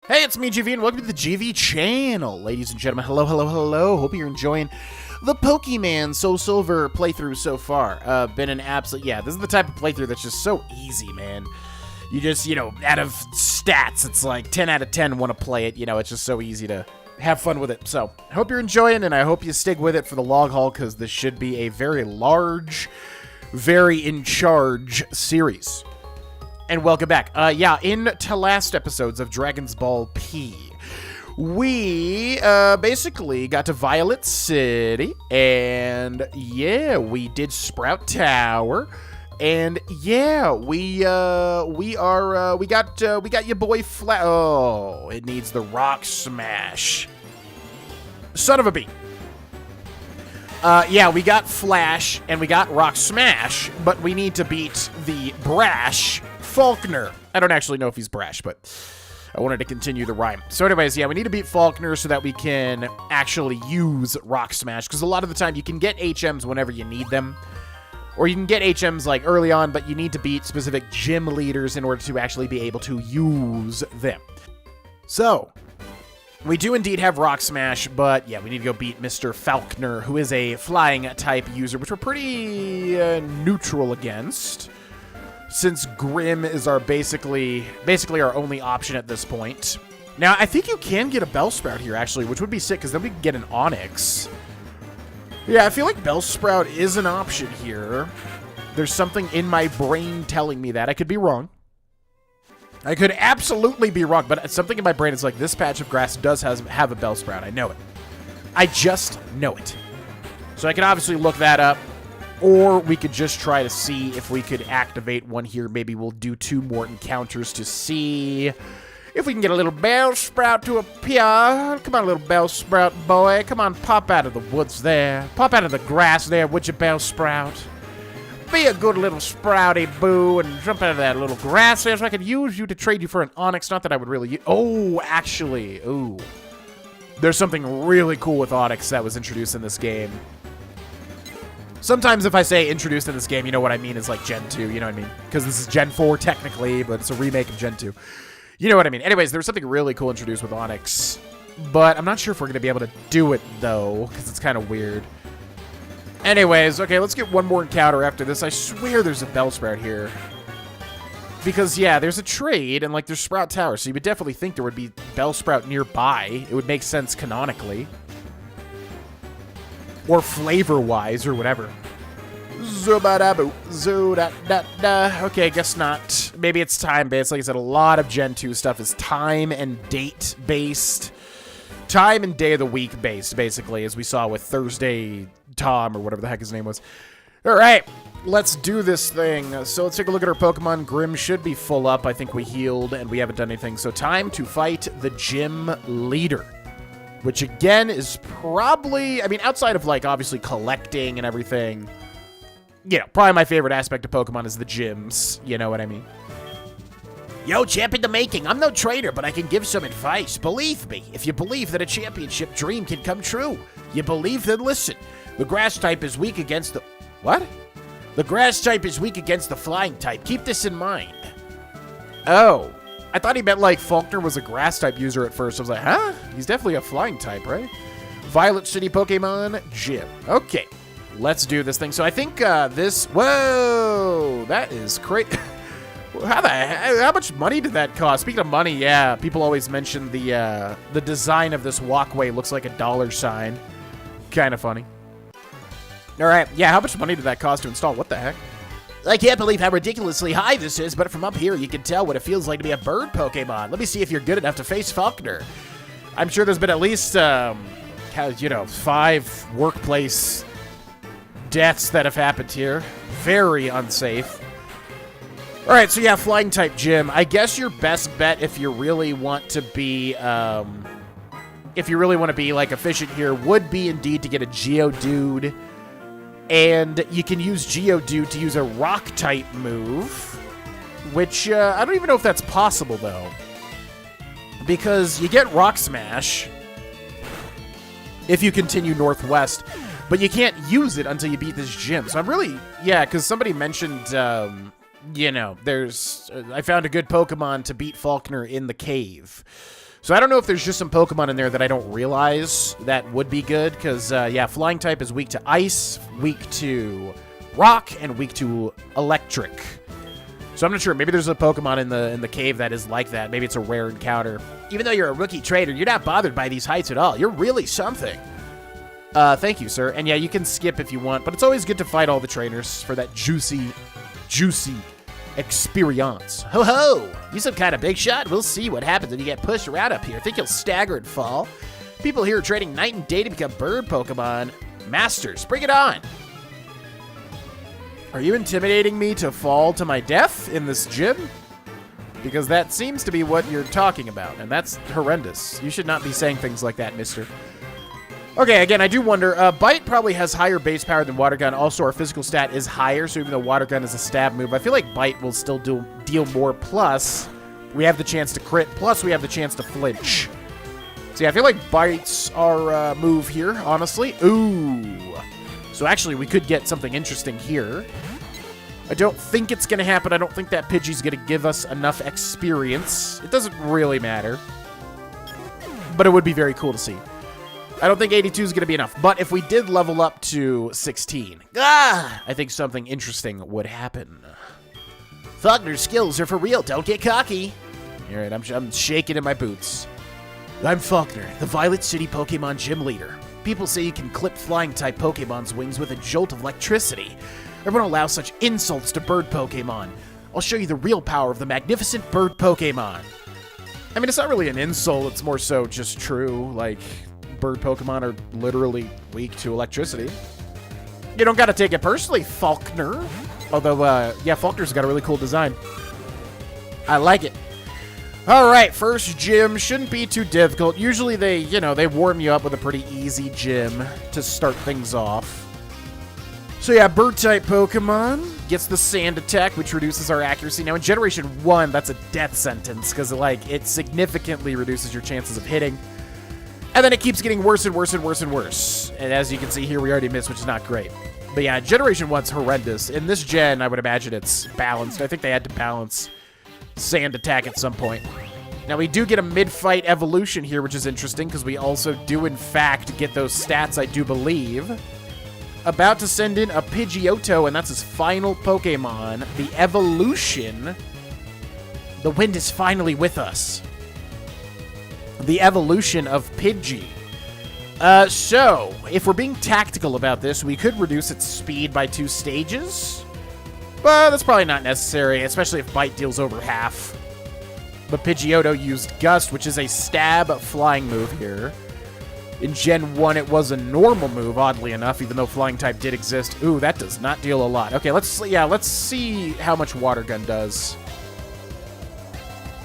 Hey, it's me, GV, and welcome to the GV channel. Ladies and gentlemen, hello, hello, hello. Hope you're enjoying the Pokémon SoulSilver playthrough so far. Been an absolute, this is the type of playthrough that's just so easy, man. You just, out of stats, it's like 10 out of 10 want to play it. It's just so easy to have fun with it. So, I hope you're enjoying, and I hope you stick with it for the long haul, because this should be a very large, very in charge series. And welcome back. Into last episodes of Dragon's Ball P, we basically got to Violet City, and we did Sprout Tower, and we got your boy Oh, it needs the Rock Smash. Son of a bee. We got Flash and we got Rock Smash, but we need to beat the brash Falkner. I don't actually know if he's brash, but I wanted to continue the rhyme. So anyways, we need to beat Falkner so that we can actually use Rock Smash, because a lot of the time you can get HMs whenever you need them, or you can get HMs like early on, but you need to beat specific gym leaders in order to actually be able to use them. So we do indeed have Rock Smash, but we need to go beat Mr. Falkner, who is a flying type user, which we're pretty neutral against, since Grim is our basically our only option at this point. Now, I think you can get a Bellsprout here, actually, which would be sick, because then we can get an Onix. Yeah, I feel like Bellsprout is an option here. There's something in my brain telling me that. I could be wrong. I could absolutely be wrong, but something in my brain is like, this patch of grass does have a Bellsprout. I know it. I just know it. So I can obviously look that up, or we could just try to see if we could activate one here. Maybe we'll do 2 more encounters to see if we can get a little Bellsprout to appear. Come on, little Bellsprout boy. Come on, pop out of the woods there. Pop out of the grass there, would you, Bellsprout? Be a good little sprouty boo and jump out of that little grass there so I could use you to trade you for an Onix. Not that I would really actually, there's something really cool with Onix that was introduced in this game. Sometimes if I say introduced in this game, you know what I mean is like Gen 2, you know what I mean? Because this is Gen 4 technically, but it's a remake of Gen 2. You know what I mean? Anyways, there was something really cool introduced with Onix, but I'm not sure if we're going to be able to do it, though, because it's kind of weird. Anyways, okay, let's get one more encounter after this. I swear there's a Bellsprout here. Because, there's a trade, and, there's Sprout Tower, so you would definitely think there would be Bellsprout nearby. It would make sense canonically. Or flavor-wise, or whatever. Okay, guess not. Maybe it's time-based. Like I said, a lot of Gen 2 stuff is time and date-based. Time and day of the week based, basically, as we saw with Thursday Tom, or whatever the heck his name was. Alright, let's do this thing. So let's take a look at our Pokemon. Grim should be full up. I think we healed, and we haven't done anything. So time to fight the gym leader, which, again, is probably, outside of, obviously collecting and everything, probably my favorite aspect of Pokemon is the gyms. You know what I mean? Yo, champ in the making. I'm no trader, but I can give some advice. Believe me, if you believe that a championship dream can come true, you believe, then listen. The grass type is weak against the... What? The grass type is weak against the flying type. Keep this in mind. Oh. I thought he meant, Falkner was a grass type user at first. I was like, huh? He's definitely a flying type, right? Violet City Pokemon Gym. Okay. Let's do this thing. So I think this... Whoa! That is crazy. How much money did that cost? Speaking of money, people always mention the design of this walkway looks like a $sign. Kind of funny. All right, how much money did that cost to install? What the heck? I can't believe how ridiculously high this is, but from up here you can tell what it feels like to be a bird Pokemon. Let me see if you're good enough to face Falkner. I'm sure there's been at least 5 workplace deaths that have happened here. Very unsafe. All right, so flying type gym. I guess your best bet if you really want to be, efficient here, would be indeed to get a Geodude, and you can use Geodude to use a rock type move, which I don't even know if that's possible though, because you get Rock Smash if you continue northwest, but you can't use it until you beat this gym. So I'm really, because somebody mentioned you know, there's... I found a good Pokemon to beat Falkner in the cave. So I don't know if there's just some Pokemon in there that I don't realize that would be good, because, yeah, flying type is weak to ice, weak to rock, and weak to electric. So I'm not sure. Maybe there's a Pokemon in the cave that is like that. Maybe it's a rare encounter. Even though you're a rookie trader, you're not bothered by these heights at all. You're really something. Thank you, sir. And yeah, you can skip if you want, but it's always good to fight all the trainers for that juicy experience. Ho ho! You some kind of big shot? We'll see what happens when you get pushed around up here. Think you'll stagger and fall? People here are trading night and day to become bird Pokemon masters. Bring it on! Are you intimidating me to fall to my death in this gym? Because that seems to be what you're talking about, and that's horrendous. You should not be saying things like that, mister. Okay, again, I do wonder, Bite probably has higher base power than Water Gun. Also, our physical stat is higher, so even though Water Gun is a stab move, I feel like Bite will still deal more, plus we have the chance to crit, plus we have the chance to flinch. So yeah, I feel like Bite's our move here, honestly. Ooh. So actually, we could get something interesting here. I don't think it's going to happen. I don't think that Pidgey's going to give us enough experience. It doesn't really matter. But it would be very cool to see. I don't think 82 is going to be enough. But if we did level up to 16, I think something interesting would happen. Falkner's skills are for real. Don't get cocky. All right, I'm shaking in my boots. I'm Falkner, the Violet City Pokemon Gym Leader. People say you can clip flying-type Pokemon's wings with a jolt of electricity. Everyone allows such insults to bird Pokemon. I'll show you the real power of the magnificent bird Pokemon. I mean, it's not really an insult. It's more so just true. Like, bird Pokemon are literally weak to electricity. You don't got to take it personally, Falkner. Although, yeah, Falkner's got a really cool design. I like it. All right, first gym shouldn't be too difficult. Usually they warm you up with a pretty easy gym to start things off. So yeah, bird-type Pokemon gets the Sand Attack, which reduces our accuracy. Now in Generation 1, that's a death sentence, because it significantly reduces your chances of hitting. And then it keeps getting worse and worse and worse and worse. And as you can see here, we already missed, which is not great. But yeah, Generation 1's horrendous. In this gen, I would imagine it's balanced. I think they had to balance Sand Attack at some point. Now we do get a mid-fight evolution here, which is interesting, because we also do in fact get those stats, I do believe. About to send in a Pidgeotto, and that's his final Pokemon. The evolution. The wind is finally with us. The evolution of Pidgey. So, if we're being tactical about this, we could reduce its speed by 2 stages. But that's probably not necessary, especially if Bite deals over half. But Pidgeotto used Gust, which is a stab flying move here. In Gen 1, it was a normal move, oddly enough, even though Flying type did exist. Ooh, that does not deal a lot. Okay, let's see how much Water Gun does.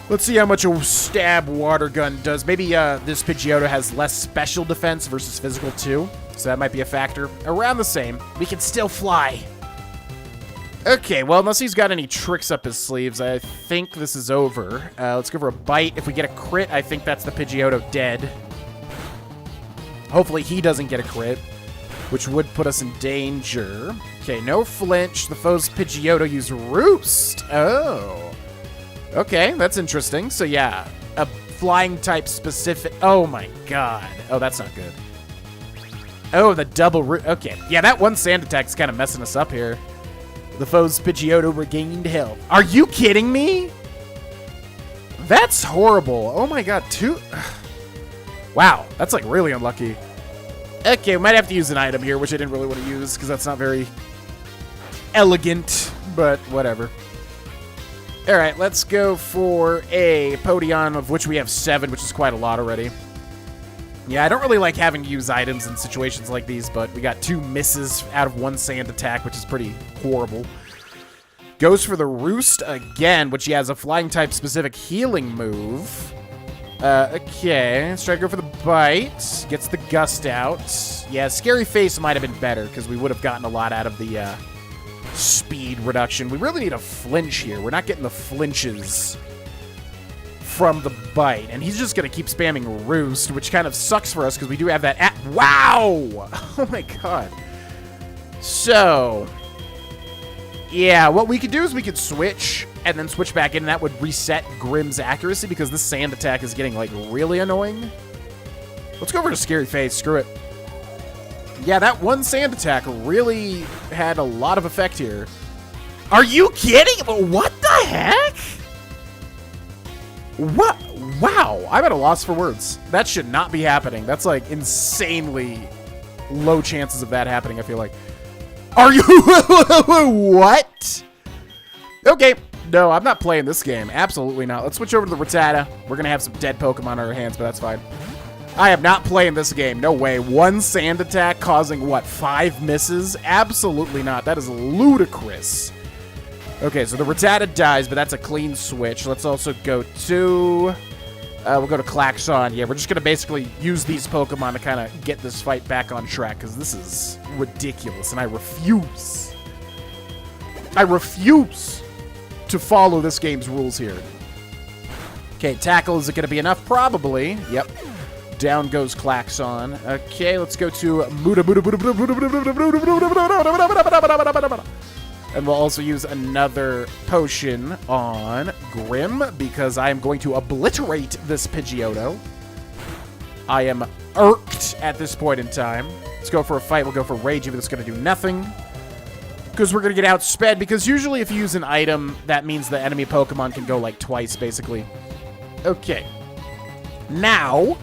Let's see how much a stab Water Gun does. Maybe this Pidgeotto has less special defense versus physical too, so that might be a factor. Around the same. We can still fly. Okay, well, unless he's got any tricks up his sleeves, I think this is over. Let's go for a Bite. If we get a crit, I think that's the Pidgeotto dead. Hopefully he doesn't get a crit, which would put us in danger. Okay, no flinch. The foe's Pidgeotto used Roost. Oh. Okay, that's interesting. So yeah, a flying type specific. Oh my god. Oh, that's not good. Oh, the double root. Okay, yeah, that one Sand Attack is kind of messing us up here. The foe's Pidgeotto regained health. Are you kidding me? That's horrible. Oh my god, Wow, that's like really unlucky. Okay, we might have to use an item here, which I didn't really want to use because that's not very elegant, but whatever. All right, let's go for a Podion, of which we have 7, which is quite a lot already. Yeah, I don't really like having to use items in situations like these, but we got 2 misses out of 1 Sand Attack, which is pretty horrible. Goes for the Roost again, which he has a flying type specific healing move. Okay, let's try to go for the Bite. Gets the Gust out. Yeah, Scary Face might have been better, because we would have gotten a lot out of the speed reduction. We really need a flinch here. We're not getting the flinches from the Bite, and he's just going to keep spamming Roost, which kind of sucks for us, because we do have that wow! Oh my god. So, yeah, what we could do is we could switch and then switch back in, and that would reset Grimm's accuracy because this sand attack is getting, like, really annoying. Let's go over to Scary Face. Screw it. Yeah, that one sand attack really had a lot of effect here. Are you kidding? What the heck? What? Wow, I'm at a loss for words. That should not be happening. That's, like, insanely low chances of that happening, I feel like. Are you... What? Okay. No, I'm not playing this game. Absolutely not. Let's switch over to the Rattata. We're going to have some dead Pokemon on our hands, but that's fine. I am not playing this game. No way. One sand attack causing, what, 5 misses? Absolutely not. That is ludicrous. Okay, so the Rattata dies, but that's a clean switch. Let's also go to... we'll go to Klaxon. Yeah, we're just going to basically use these Pokemon to kind of get this fight back on track, because this is ridiculous, and I refuse. I refuse to follow this game's rules here. Okay, Tackle, is it going to be enough? Probably. Yep. Down goes Klaxon. Okay, let's go to Muda. And we'll also use another potion on Grimm, because I am going to obliterate this Pidgeotto. I am irked at this point in time. Let's go for a fight. We'll go for Rage, even though it's going to do nothing. Because we're going to get outsped, because usually if you use an item, that means the enemy Pokemon can go like twice, basically. Okay. Now...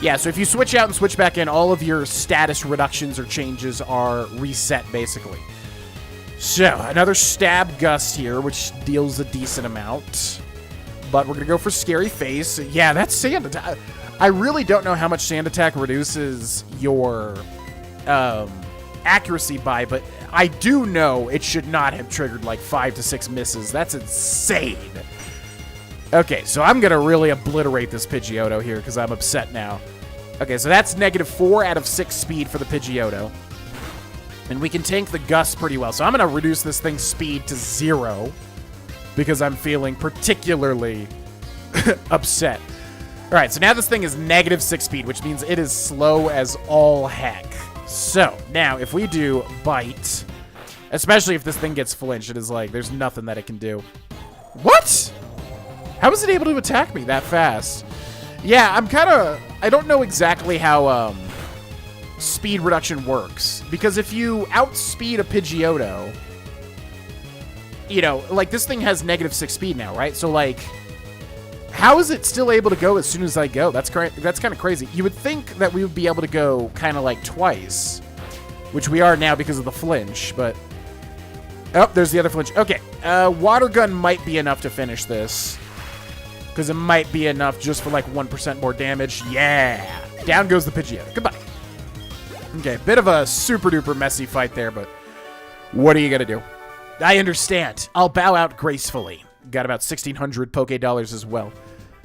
Yeah, so if you switch out and switch back in, all of your status reductions or changes are reset, basically. So, another Stab Gust here, which deals a decent amount. But we're going to go for Scary Face. Yeah, that's Sand Attack. I really don't know how much Sand Attack reduces your accuracy by, but I do know it should not have triggered like 5 to 6 misses. That's insane. Okay, so I'm going to really obliterate this Pidgeotto here because I'm upset now. Okay, so that's -4 out of 6 speed for the Pidgeotto. And we can tank the Gust pretty well. So I'm going to reduce this thing's speed to 0 because I'm feeling particularly upset. All right, so now this thing is -6 speed, which means it is slow as all heck. So now if we do Bite, especially if this thing gets flinched, it is like there's nothing that it can do. What? How was it able to attack me that fast? Yeah, I don't know exactly how speed reduction works. Because if you outspeed a Pidgeotto, you know, like this thing has -6 speed now, right? So like, how is it still able to go as soon as I go? That's kind of crazy. You would think that we would be able to go kind of like twice, which we are now because of the flinch, but... Oh, there's the other flinch. Okay, Water Gun might be enough to finish this. Because it might be enough just for like 1% more damage. Yeah! Down goes the Pidgeotto. Goodbye. Okay, bit of a super-duper messy fight there, but what are you gonna do? I understand. I'll bow out gracefully. Got about 1,600 Poké Dollars as well.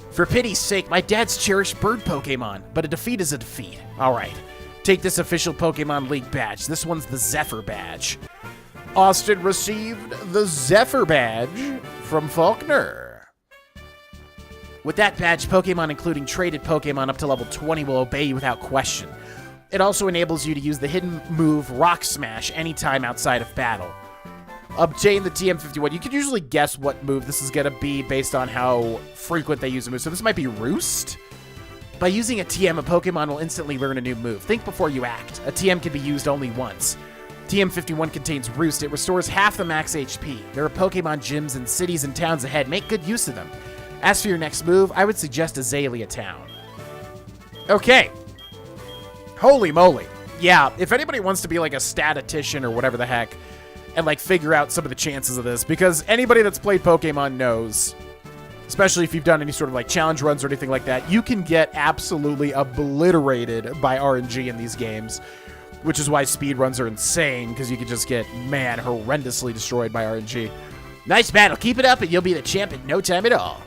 For pity's sake, my dad's cherished bird Pokemon, but a defeat is a defeat. Alright. Take this official Pokemon League badge. This one's the Zephyr badge. Austin received the Zephyr badge from Falkner. With that badge, Pokemon including traded Pokemon up to level 20 will obey you without question. It also enables you to use the hidden move Rock Smash anytime outside of battle. Obtain the TM51. You can usually guess what move this is going to be based on how frequent they use a move. So this might be Roost. By using a TM, a Pokemon will instantly learn a new move. Think before you act. A TM can be used only once. TM51 contains Roost. It restores half the max HP. There are Pokemon gyms in cities and towns ahead. Make good use of them. As for your next move, I would suggest Azalea Town. Okay. Holy moly. Yeah, if anybody wants to be like a statistician or whatever the heck and like figure out some of the chances of this, because anybody that's played Pokemon knows, especially if you've done any sort of like challenge runs or anything like that, you can get absolutely obliterated by RNG in these games, which is why speedruns are insane, because you can just get, man, horrendously destroyed by RNG. Nice battle. Keep it up and you'll be the champ in no time at all.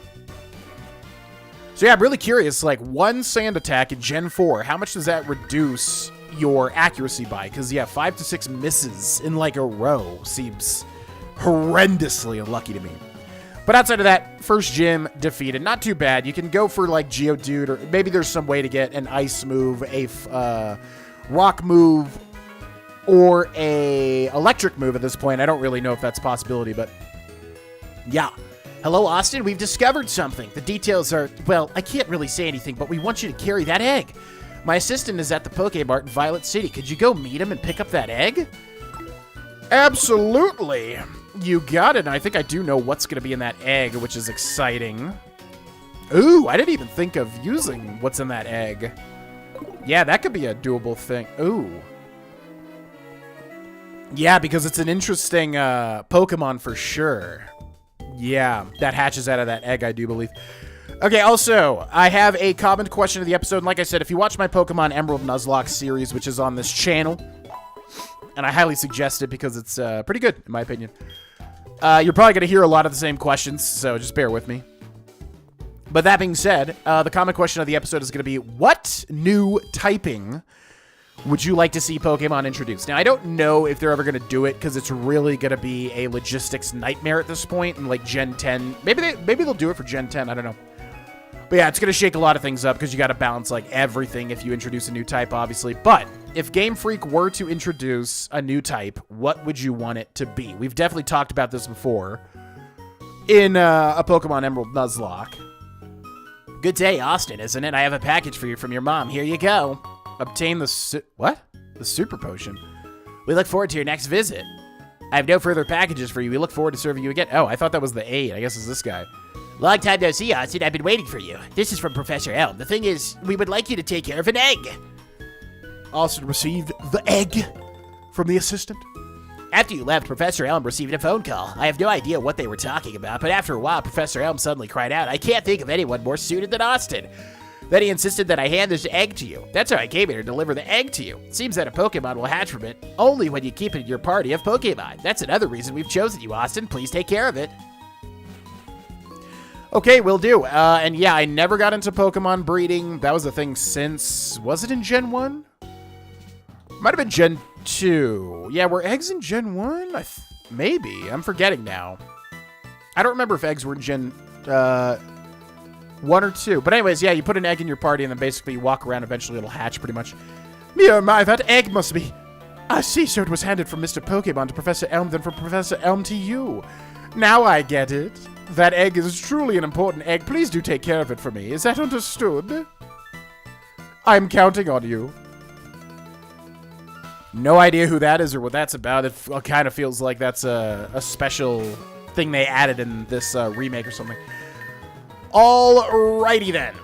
So yeah, I'm really curious, like, one Sand Attack in Gen 4, how much does that reduce your accuracy by? Because, yeah, 5 to 6 misses in, like, a row seems horrendously unlucky to me. But outside of that, first gym defeated. Not too bad. You can go for, like, Geodude, or maybe there's some way to get an Ice move, a Rock move, or a Electric move at this point. I don't really know if that's a possibility, but Yeah. Hello, Austin. We've discovered something. The details are, well, I can't really say anything, but we want you to carry that egg. My assistant is at the Pokemart in Violet City. Could you go meet him and pick up that egg? Absolutely. You got it. And I think I do know what's going to be in that egg, which is exciting. Ooh, I didn't even think of using what's in that egg. Yeah, that could be a doable thing. Ooh. Yeah, because it's an interesting Pokemon for sure. Yeah, that hatches out of that egg, I do believe. Okay, also, I have a comment question of the episode. And like I said, if you watch my Pokemon Emerald Nuzlocke series, which is on this channel, and I highly suggest it because it's pretty good, in my opinion, you're probably going to hear a lot of the same questions, so just bear with me. But that being said, the comment question of the episode is going to be, what new typing would you like to see Pokemon introduce? Now, I don't know if they're ever going to do it because it's really going to be a logistics nightmare at this point in like Gen 10. Maybe they'll do it for Gen 10. I don't know. But yeah, it's going to shake a lot of things up because you got to balance like everything if you introduce a new type, obviously. But if Game Freak were to introduce a new type, what would you want it to be? We've definitely talked about this before in a Pokemon Emerald Nuzlocke. Good day, Austin, isn't it? I have a package for you from your mom. Here you go. Obtain the what? The Super Potion. We look forward to your next visit. I have no further packages for you. We look forward to serving you again. Oh, I thought that was the 8. I guess it's this guy. Long time no see, Austin. I've been waiting for you. This is from Professor Elm. The thing is, we would like you to take care of an egg. Austin received the egg from the assistant. After you left, Professor Elm received a phone call. I have no idea what they were talking about, but after a while, Professor Elm suddenly cried out, I can't think of anyone more suited than Austin. Then he insisted that I hand this egg to you. That's how I came here to deliver the egg to you. It seems that a Pokemon will hatch from it only when you keep it in your party of Pokemon. That's another reason we've chosen you, Austin. Please take care of it. Okay, will do. And yeah, I never got into Pokemon breeding. That was a thing since... Was it in Gen 1? Might have been Gen 2. Yeah, were eggs in Gen 1? Maybe. I'm forgetting now. I don't remember if eggs were in Gen 1 or 2. But anyways, yeah, you put an egg in your party and then basically you walk around. Eventually it'll hatch pretty much. Me oh my, that egg must be... I see, so it was handed from Mr. Pokemon to Professor Elm, then from Professor Elm to you. Now I get it. That egg is truly an important egg. Please do take care of it for me. Is that understood? I'm counting on you. No idea who that is or what that's about. It kind of feels like that's a special thing they added in this remake or something. Alrighty then.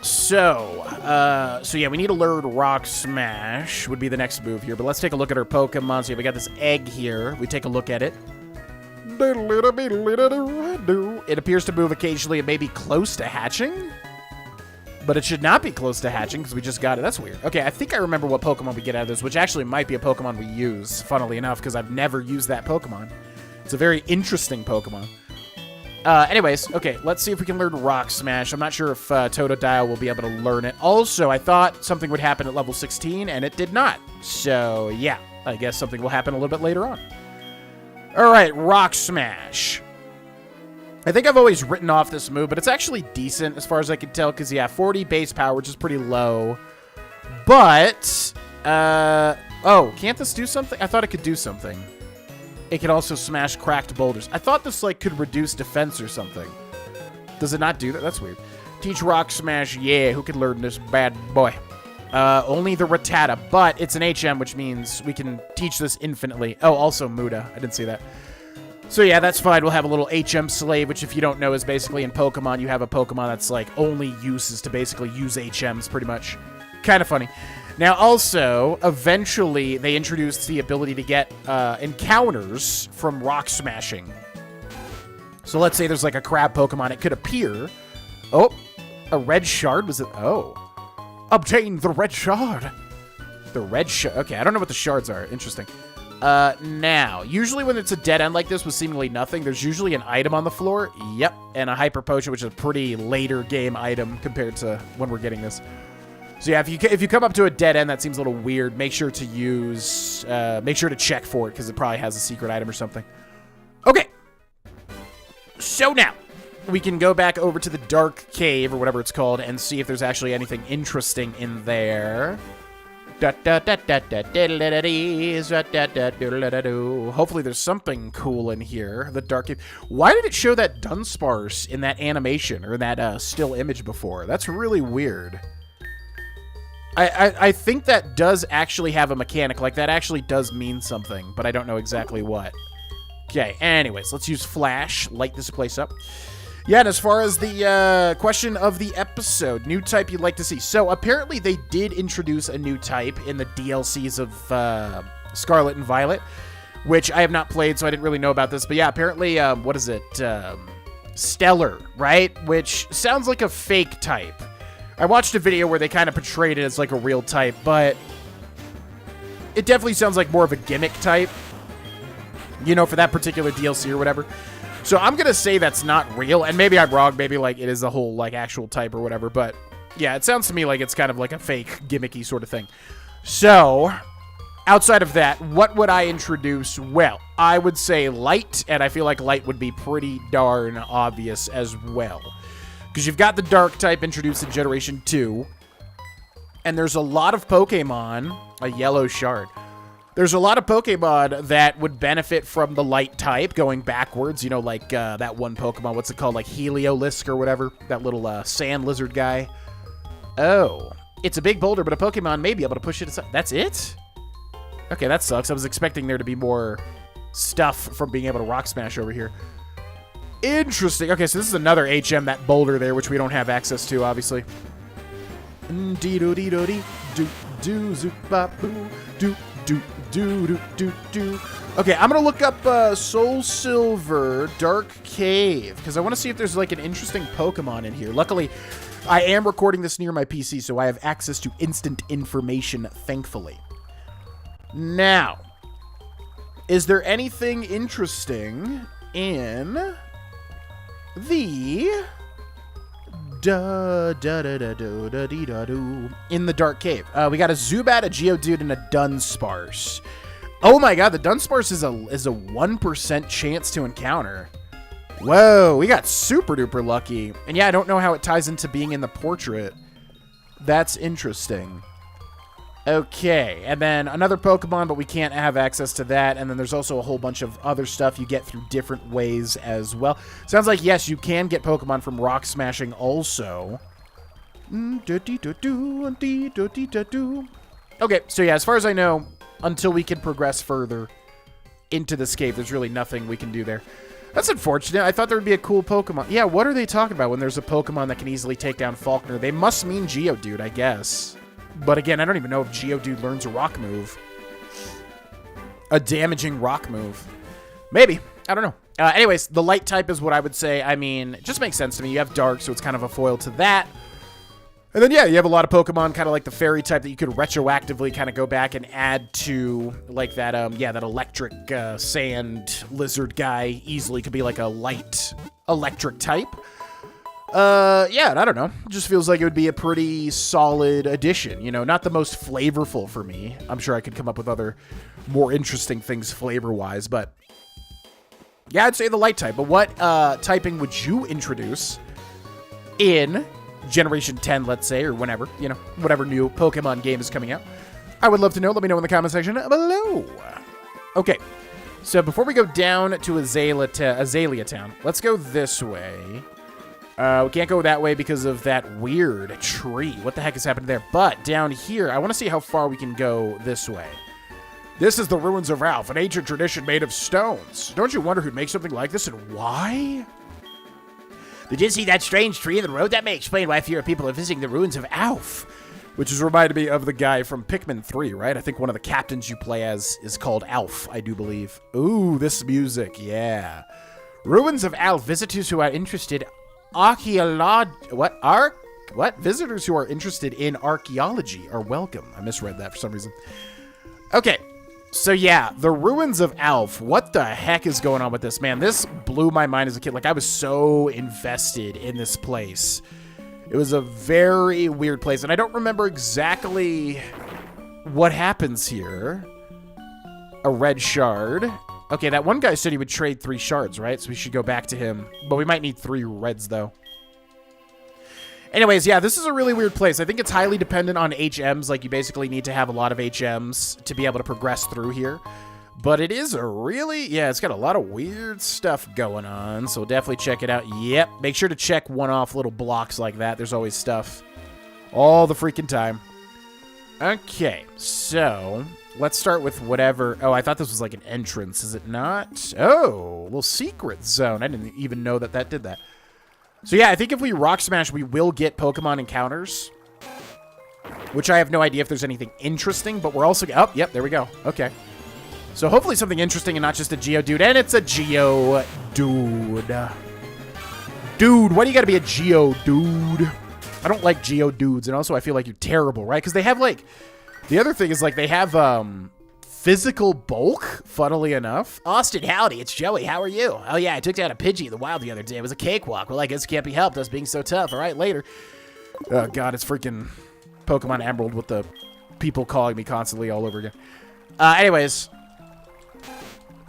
So yeah, we need to learn Rock Smash would be the next move here. But let's take a look at our Pokemon. So yeah, we got this egg here. We take a look at it. It appears to move occasionally. It may be close to hatching. But it should not be close to hatching because we just got it. That's weird. Okay, I think I remember what Pokemon we get out of this, which actually might be a Pokemon we use, funnily enough, because I've never used that Pokemon. It's a very interesting Pokemon. Anyways, okay, let's see if we can learn Rock Smash. I'm not sure if Totodile will be able to learn it. Also, I thought something would happen at level 16, and it did not. So, yeah, I guess something will happen a little bit later on. All right, Rock Smash. I think I've always written off this move, but it's actually decent as far as I can tell, because, yeah, 40 base power, which is pretty low. But, oh, can't this do something? I thought it could do something. It can also smash cracked boulders. I thought this, like, could reduce defense or something. Does it not do that? That's weird. Teach Rock Smash. Yeah, who can learn this bad boy? Only the Rattata, but it's an HM, which means we can teach this infinitely. Oh, also Muda. I didn't see that. So yeah, that's fine. We'll have a little HM slave, which if you don't know is basically in Pokemon, you have a Pokemon that's like only use is to basically use HMs pretty much. Kind of funny. Now also, eventually they introduced the ability to get encounters from rock smashing. So let's say there's like a crab Pokemon, it could appear. Oh, a red shard was it? Oh, obtain the red shard. The red shard. Okay, I don't know what the shards are. Interesting. Now, usually when it's a dead end like this with seemingly nothing, there's usually an item on the floor. Yep, and a Hyper Potion, which is a pretty later game item compared to when we're getting this. So yeah, if you come up to a dead end that seems a little weird, make sure to use, make sure to check for it because it probably has a secret item or something. Okay. So now, we can go back over to the Dark Cave or whatever it's called and see if there's actually anything interesting in there. Hopefully there's something cool in here. The dark cave. Why did it show that Dunsparce in that animation or that still image before? That's really weird. I think that does actually have a mechanic. Like, that actually does mean something, but I don't know exactly what. Okay, anyways, let's use Flash. Light this place up. Yeah, and as far as the question of the episode, new type you'd like to see. So, apparently they did introduce a new type in the DLCs of Scarlet and Violet, which I have not played, so I didn't really know about this. But yeah, apparently, what is it? Stellar, right? Which sounds like a fake type. I watched a video where they kind of portrayed it as like a real type, but it definitely sounds like more of a gimmick type, you know, for that particular DLC or whatever. So I'm going to say that's not real, and maybe I'm wrong. Maybe, like, it is a whole, like, actual type or whatever. But, yeah, it sounds to me like it's kind of like a fake, gimmicky sort of thing. So, outside of that, what would I introduce? Well, I would say Light, and I feel like Light would be pretty darn obvious as well. Because you've got the Dark type introduced in Generation 2, and there's a lot of Pokemon, a yellow shard. There's a lot of Pokemon that would benefit from the Light type going backwards. You know, like that one Pokemon, what's it called? Like Heliolisk or whatever. That little sand lizard guy. Oh, it's a big boulder, but a Pokemon may be able to push it aside. That's it? Okay, that sucks. I was expecting there to be more stuff from being able to Rock Smash over here. Interesting. Okay, so this is another HM, that boulder there, which we don't have access to, obviously. Okay, I'm gonna look up SoulSilver Dark Cave because I want to see if there's like an interesting Pokemon in here. Luckily, I am recording this near my PC, so I have access to instant information, thankfully. Now, is there anything interesting in the in the Dark Cave? We got a Zubat, a Geodude, and a Dunsparce. Oh my god, the Dunsparce is a 1% chance to encounter. Whoa, we got super duper lucky. And yeah, I don't know how it ties into being in the portrait. That's interesting. Okay, and then another Pokemon, but we can't have access to that. And then there's also a whole bunch of other stuff you get through different ways as well. Sounds like, yes, you can get Pokemon from Rock Smashing also. Okay, so yeah, as far as I know, until we can progress further into this cave, there's really nothing we can do there. That's unfortunate. I thought there would be a cool Pokemon. Yeah, what are they talking about when there's a Pokemon that can easily take down Falkner? They must mean Geodude, I guess. But again, I don't even know if Geodude learns a rock move. A damaging rock move. Maybe. I don't know. Anyways, the Light type is what I would say. I mean, it just makes sense to me. You have Dark, so it's kind of a foil to that. And then, yeah, you have a lot of Pokemon, kind of like the Fairy type, that you could retroactively kind of go back and add to, like that, that electric sand lizard guy. Easily could be like a light electric type. Yeah, I don't know. It just feels like it would be a pretty solid addition. You know, not the most flavorful for me. I'm sure I could come up with other more interesting things flavor-wise, but yeah, I'd say the Light type. But what typing would you introduce in Generation 10, let's say, or whenever, you know, whatever new Pokemon game is coming out? I would love to know. Let me know in the comment section below. Okay, so before we go down to Azalea Town, let's go this way. We can't go that way because of that weird tree. What the heck has happened there? But down here, I want to see how far we can go this way. This is the ruins of Alph, an ancient tradition made of stones. Don't you wonder who'd make something like this and why? Did you see that strange tree in the road? That may explain why fewer people are visiting the ruins of Alph. Which has reminded me of the guy from Pikmin 3, right? I think one of the captains you play as is called Alph, I do believe. Ooh, this music, yeah. Ruins of Alph. Visitors who are interested Visitors who are interested in archaeology are welcome. I misread that for some reason. Okay, so yeah, the ruins of Alph. What the heck is going on with this, man? This blew my mind as a kid. Like, I was so invested in this place. It was a very weird place, and I don't remember exactly what happens here. A red shard. Okay, that one guy said he would trade 3 shards, right? So we should go back to him. But we might need 3 reds, though. Anyways, yeah, this is a really weird place. I think it's highly dependent on HMs. Like, you basically need to have a lot of HMs to be able to progress through here. But it is a really, yeah, it's got a lot of weird stuff going on. So definitely check it out. Yep, make sure to check one-off little blocks like that. There's always stuff all the freaking time. Okay, so let's start with whatever. Oh, I thought this was like an entrance. Is it not? Oh, a little secret zone. I didn't even know that that did that. So yeah, I think if we Rock Smash, we will get Pokemon encounters. Which I have no idea if there's anything interesting, but we're also... Oh, yep, there we go. Okay. So hopefully something interesting and not just a Geodude. And it's a Geodude. Dude, why do you gotta be a Geodude? I don't like Geodudes, and also I feel like you're terrible, right? Because they have, like... The other thing is, like, they have, physical bulk, funnily enough. Austin, howdy, it's Joey. How are you? Oh, yeah, I took down a Pidgey in the wild the other day. It was a cakewalk. Well, I guess it can't be helped, us being so tough. All right, later. Oh, God, it's freaking Pokemon Emerald with the people calling me constantly all over again. Anyways...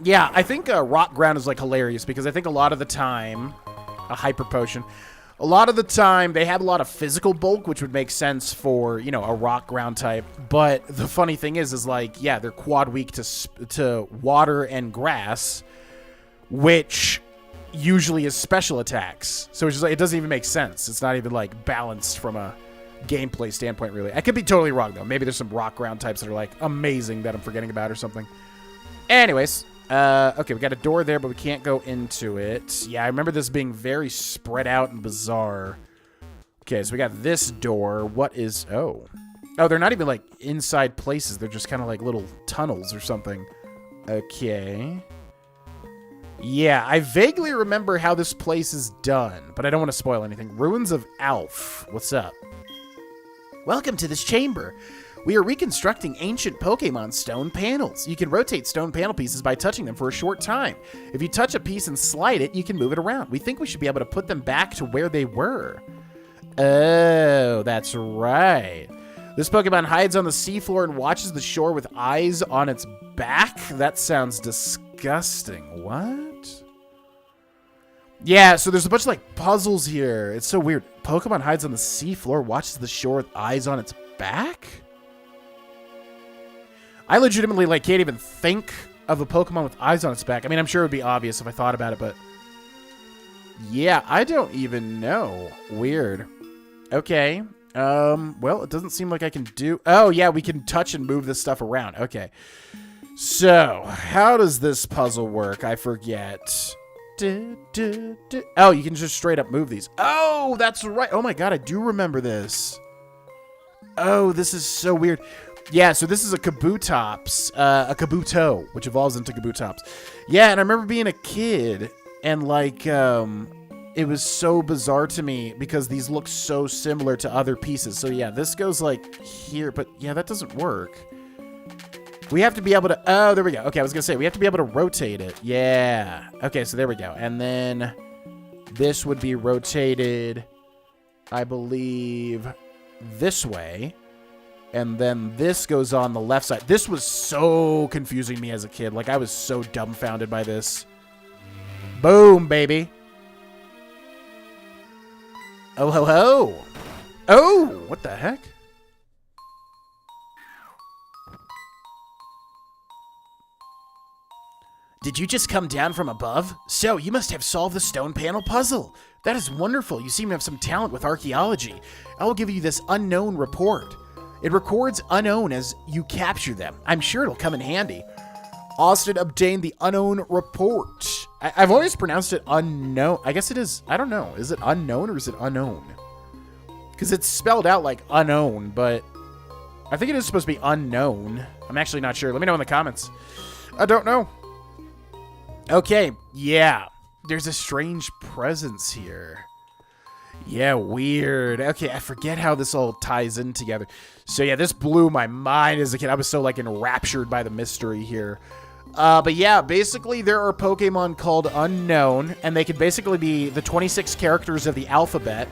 Yeah, I think Rock Ground is, like, hilarious because I think a lot of the time, a Hyper Potion, a lot of the time they have a lot of physical bulk, which would make sense for, you know, a Rock Ground type. But the funny thing is like, yeah, they're quad weak to water and grass, which usually is special attacks. So it's just like, it doesn't even make sense. It's not even, like, balanced from a gameplay standpoint, really. I could be totally wrong, though. Maybe there's some Rock Ground types that are, like, amazing that I'm forgetting about or something. Anyways... okay, we got a door there, but we can't go into it. Yeah, I remember this being very spread out and bizarre. Okay, so we got this door. What is... Oh. Oh, they're not even, like, inside places. They're just kind of like little tunnels or something. Okay. Yeah, I vaguely remember how this place is done, but I don't want to spoil anything. Ruins of Alph. What's up? Welcome to this chamber. We are reconstructing ancient Pokemon stone panels. You can rotate stone panel pieces by touching them for a short time. If you touch a piece and slide it, you can move it around. We think we should be able to put them back to where they were. Oh, that's right. This Pokemon hides on the seafloor and watches the shore with eyes on its back? That sounds disgusting. What? Yeah, so there's a bunch of, like, puzzles here. It's so weird. Pokemon hides on the seafloor, watches the shore with eyes on its back? I legitimately, like, can't even think of a Pokemon with eyes on its back. I mean, I'm sure it would be obvious if I thought about it, but... Yeah, I don't even know. Weird. Okay. Well, it doesn't seem like I can do... Oh, yeah, we can touch and move this stuff around. Okay. So, how does this puzzle work? I forget. Oh, you can just straight up move these. Oh, that's right. Oh, my God, I do remember this. Oh, this is so weird. Yeah, so this is a Kabutops, a Kabuto, which evolves into Kabutops. Yeah, and I remember being a kid, and, like, it was so bizarre to me because these look so similar to other pieces. So, yeah, this goes, like, here, but, yeah, that doesn't work. We have to be able to... Oh, there we go. Okay, I was going to say, we have to be able to rotate it. Yeah. Okay, so there we go. And then this would be rotated, I believe, this way. And then this goes on the left side. This was so confusing me as a kid. Like, I was so dumbfounded by this. Boom, baby. Oh, ho, ho. Oh, what the heck? Did you just come down from above? So, you must have solved the stone panel puzzle. That is wonderful. You seem to have some talent with archaeology. I will give you this unknown report. It records unknown as you capture them. I'm sure it'll come in handy. Austin obtained the unknown report. I've always pronounced it unknown. I guess it is. I don't know. Is it unknown or is it unknown? Because it's spelled out like unknown, but I think it is supposed to be unknown. I'm actually not sure. Let me know in the comments. I don't know. Okay. Yeah. There's a strange presence here. Yeah, weird. Okay, I forget how this all ties in together. So yeah, this blew my mind as a kid. I was so, like, enraptured by the mystery here. But yeah, basically there are Pokemon called Unknown, and they can basically be the 26 characters of the alphabet.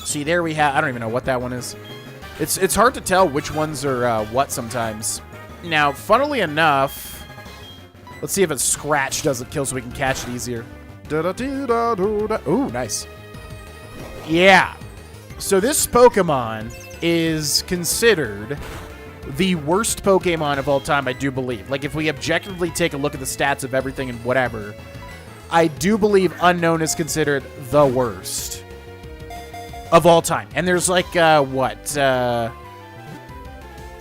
See, there we have... I don't even know what that one is. It's hard to tell which ones are what sometimes. Now, funnily enough, let's see if a Scratch doesn't kill so we can catch it easier. Ooh, nice. Yeah. So this Pokemon is considered the worst Pokemon of all time, I do believe. Like, if we objectively take a look at the stats of everything and whatever, I do believe Unknown is considered the worst of all time. And there's like, I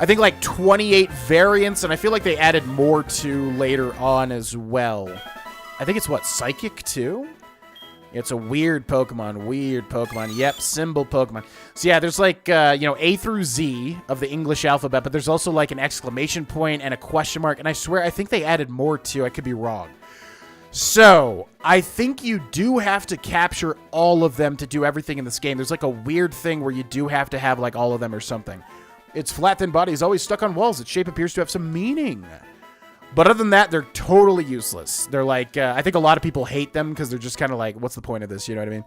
think like 28 variants, and I feel like they added more to later on as well. I think it's what, Psychic too? It's a weird Pokemon. Yep, symbol Pokemon. So yeah, there's like, A through Z of the English alphabet, but there's also like an exclamation point and a question mark, and I swear, I think they added more too. I could be wrong. So, I think you do have to capture all of them to do everything in this game. There's like a weird thing where you do have to have like all of them or something. Its flat, thin body is always stuck on walls. Its shape appears to have some meaning. But other than that, they're totally useless. They're like, I think a lot of people hate them because they're just kind of like, what's the point of this? You know what I mean?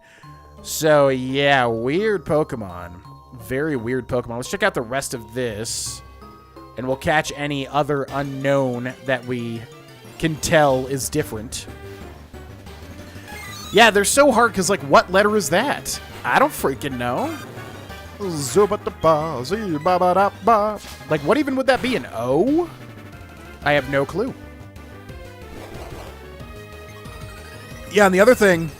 So, yeah, weird Pokemon. Very weird Pokemon. Let's check out the rest of this. And we'll catch any other unknown that we can tell is different. Yeah, they're so hard because, like, what letter is that? I don't freaking know. Like, what even would that be? An O? I have no clue. Yeah, and the other thing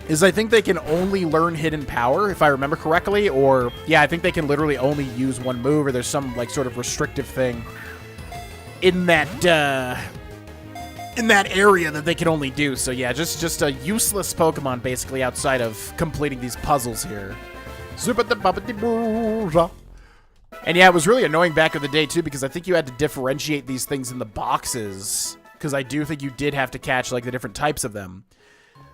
is I think they can only learn Hidden Power, if I remember correctly, or, yeah, I think they can literally only use one move, or there's some, like, sort of restrictive thing in that area that they can only do. So, yeah, just a useless Pokemon, basically, outside of completing these puzzles here. And yeah, it was really annoying back in the day, too, because I think you had to differentiate these things in the boxes, because I do think you did have to catch, like, the different types of them.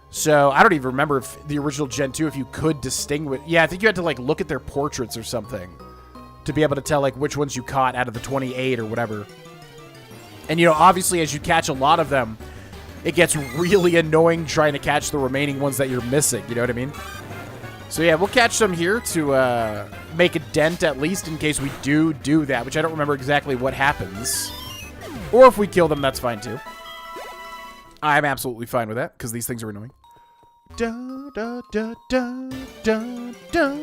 So, I don't even remember if the original Gen 2, if you could distinguish. Yeah, I think you had to, like, look at their portraits or something to be able to tell, like, which ones you caught out of the 28 or whatever. And, you know, obviously, as you catch a lot of them, it gets really annoying trying to catch the remaining ones that you're missing. You know what I mean? So, yeah, we'll catch some here to make a dent, at least, in case we do that, which I don't remember exactly what happens. Or if we kill them, that's fine, too. I'm absolutely fine with that, because these things are annoying. Da, da, da, da, da, da.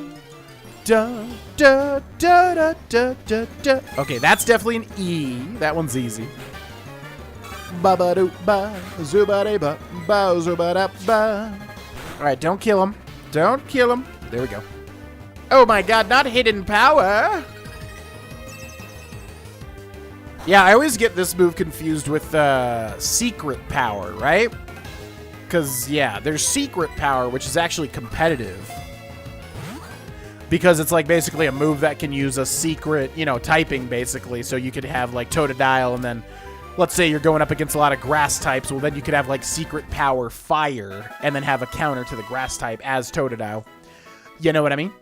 Da, da, da, da, da, da, da. Okay, that's definitely an E. That one's easy. Ba-ba-doo-ba, zooba-de-ba, ba-zooba-da-ba. Alright, don't kill him. Don't kill him. There we go. Oh my god, not Hidden Power. Yeah, I always get this move confused with Secret Power, right? Because, yeah, there's Secret Power, which is actually competitive. Because it's, like, basically a move that can use a secret, you know, typing, basically. So you could have, like, Totodile, and then, let's say you're going up against a lot of grass types. Well, then you could have, like, Secret Power Fire, and then have a counter to the grass type as Totodile. You know what I mean?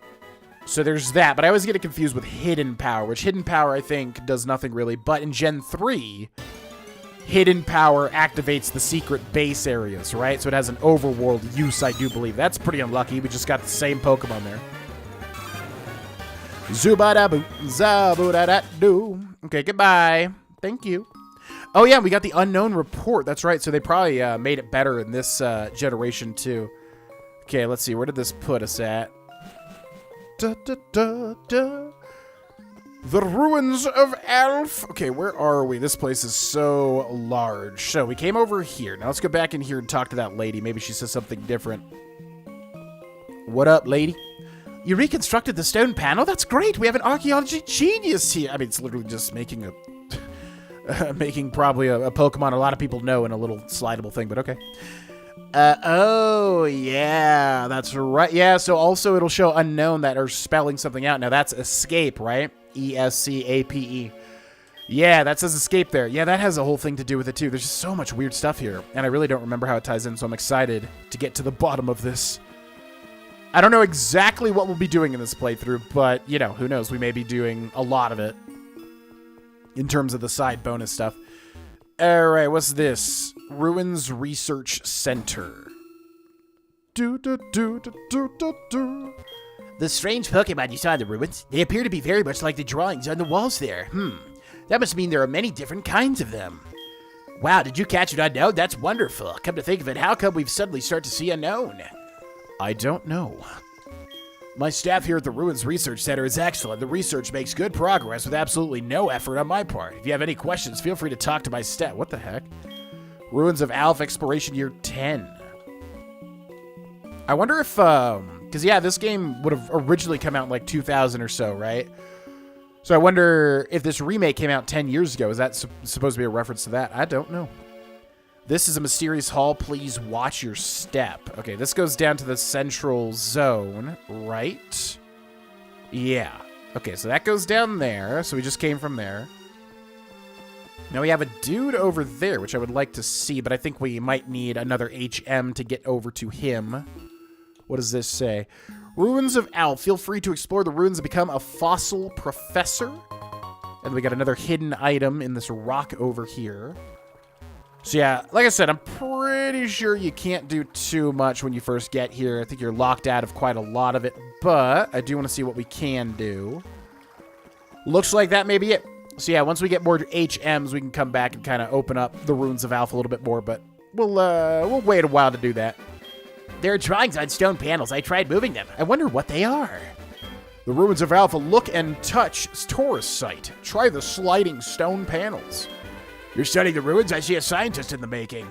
So there's that, but I always get it confused with Hidden Power, which Hidden Power, I think, does nothing really. But in Gen 3, Hidden Power activates the secret base areas, right? So it has an overworld use, I do believe. That's pretty unlucky. We just got the same Pokemon there. Zubadaboo, zaboo-da-da-doo. Okay, goodbye. Thank you. Oh, yeah, we got the Unknown Report. That's right. So they probably made it better in this generation, too. Okay, let's see. Where did this put us at? Da, da, da, da. The ruins of Alph. Okay, where are we? This place is so large. So we came over here. Now let's go back in here and talk to that lady. Maybe she says something different. What up, lady? You reconstructed the stone panel? That's great. We have an archaeology genius here. I mean, it's literally just making a... making probably a Pokemon a lot of people know in a little slidable thing, but okay. Oh, yeah, that's right. Yeah, so also it'll show unknown that are spelling something out. Now, that's escape, right? E-S-C-A-P-E. Yeah, that says escape there. Yeah, that has a whole thing to do with it, too. There's just so much weird stuff here, and I really don't remember how it ties in, so I'm excited to get to the bottom of this. I don't know exactly what we'll be doing in this playthrough, but, you know, who knows? We may be doing a lot of it in terms of the side bonus stuff. All right, what's this? Ruins Research Center. The strange Pokemon you saw in the ruins, they appear to be very much like the drawings on the walls there. That must mean there are many different kinds of them. Wow, did you catch an unknown? That's wonderful. Come to think of it, how come we've suddenly started to see unknown? I don't know. My staff here at the Ruins Research Center is excellent. The research makes good progress with absolutely no effort on my part. If you have any questions, feel free to talk to my staff. What the heck? Ruins of Alph, Exploration Year 10. I wonder if, because yeah, this game would have originally come out in like 2000 or so, right? So I wonder if this remake came out 10 years ago. Is that supposed to be a reference to that? I don't know. This is a mysterious hall. Please watch your step. Okay, this goes down to the central zone, right? Yeah. Okay, so that goes down there. So we just came from there. Now we have a dude over there, which I would like to see, but I think we might need another HM to get over to him. What does this say? Ruins of Alph. Feel free to explore the ruins and become a fossil professor. And we got another hidden item in this rock over here. So yeah, like I said, I'm pretty sure you can't do too much when you first get here. I think you're locked out of quite a lot of it, but I do want to see what we can do. Looks like that may be it. So yeah, once we get more HMs, we can come back and kind of open up the Ruins of Alph a little bit more, but we'll wait a while to do that. There are drawings on stone panels. I tried moving them. I wonder what they are. The Ruins of Alph, a look and touch tourist site. Try the sliding stone panels. You're studying the ruins? I see a scientist in the making.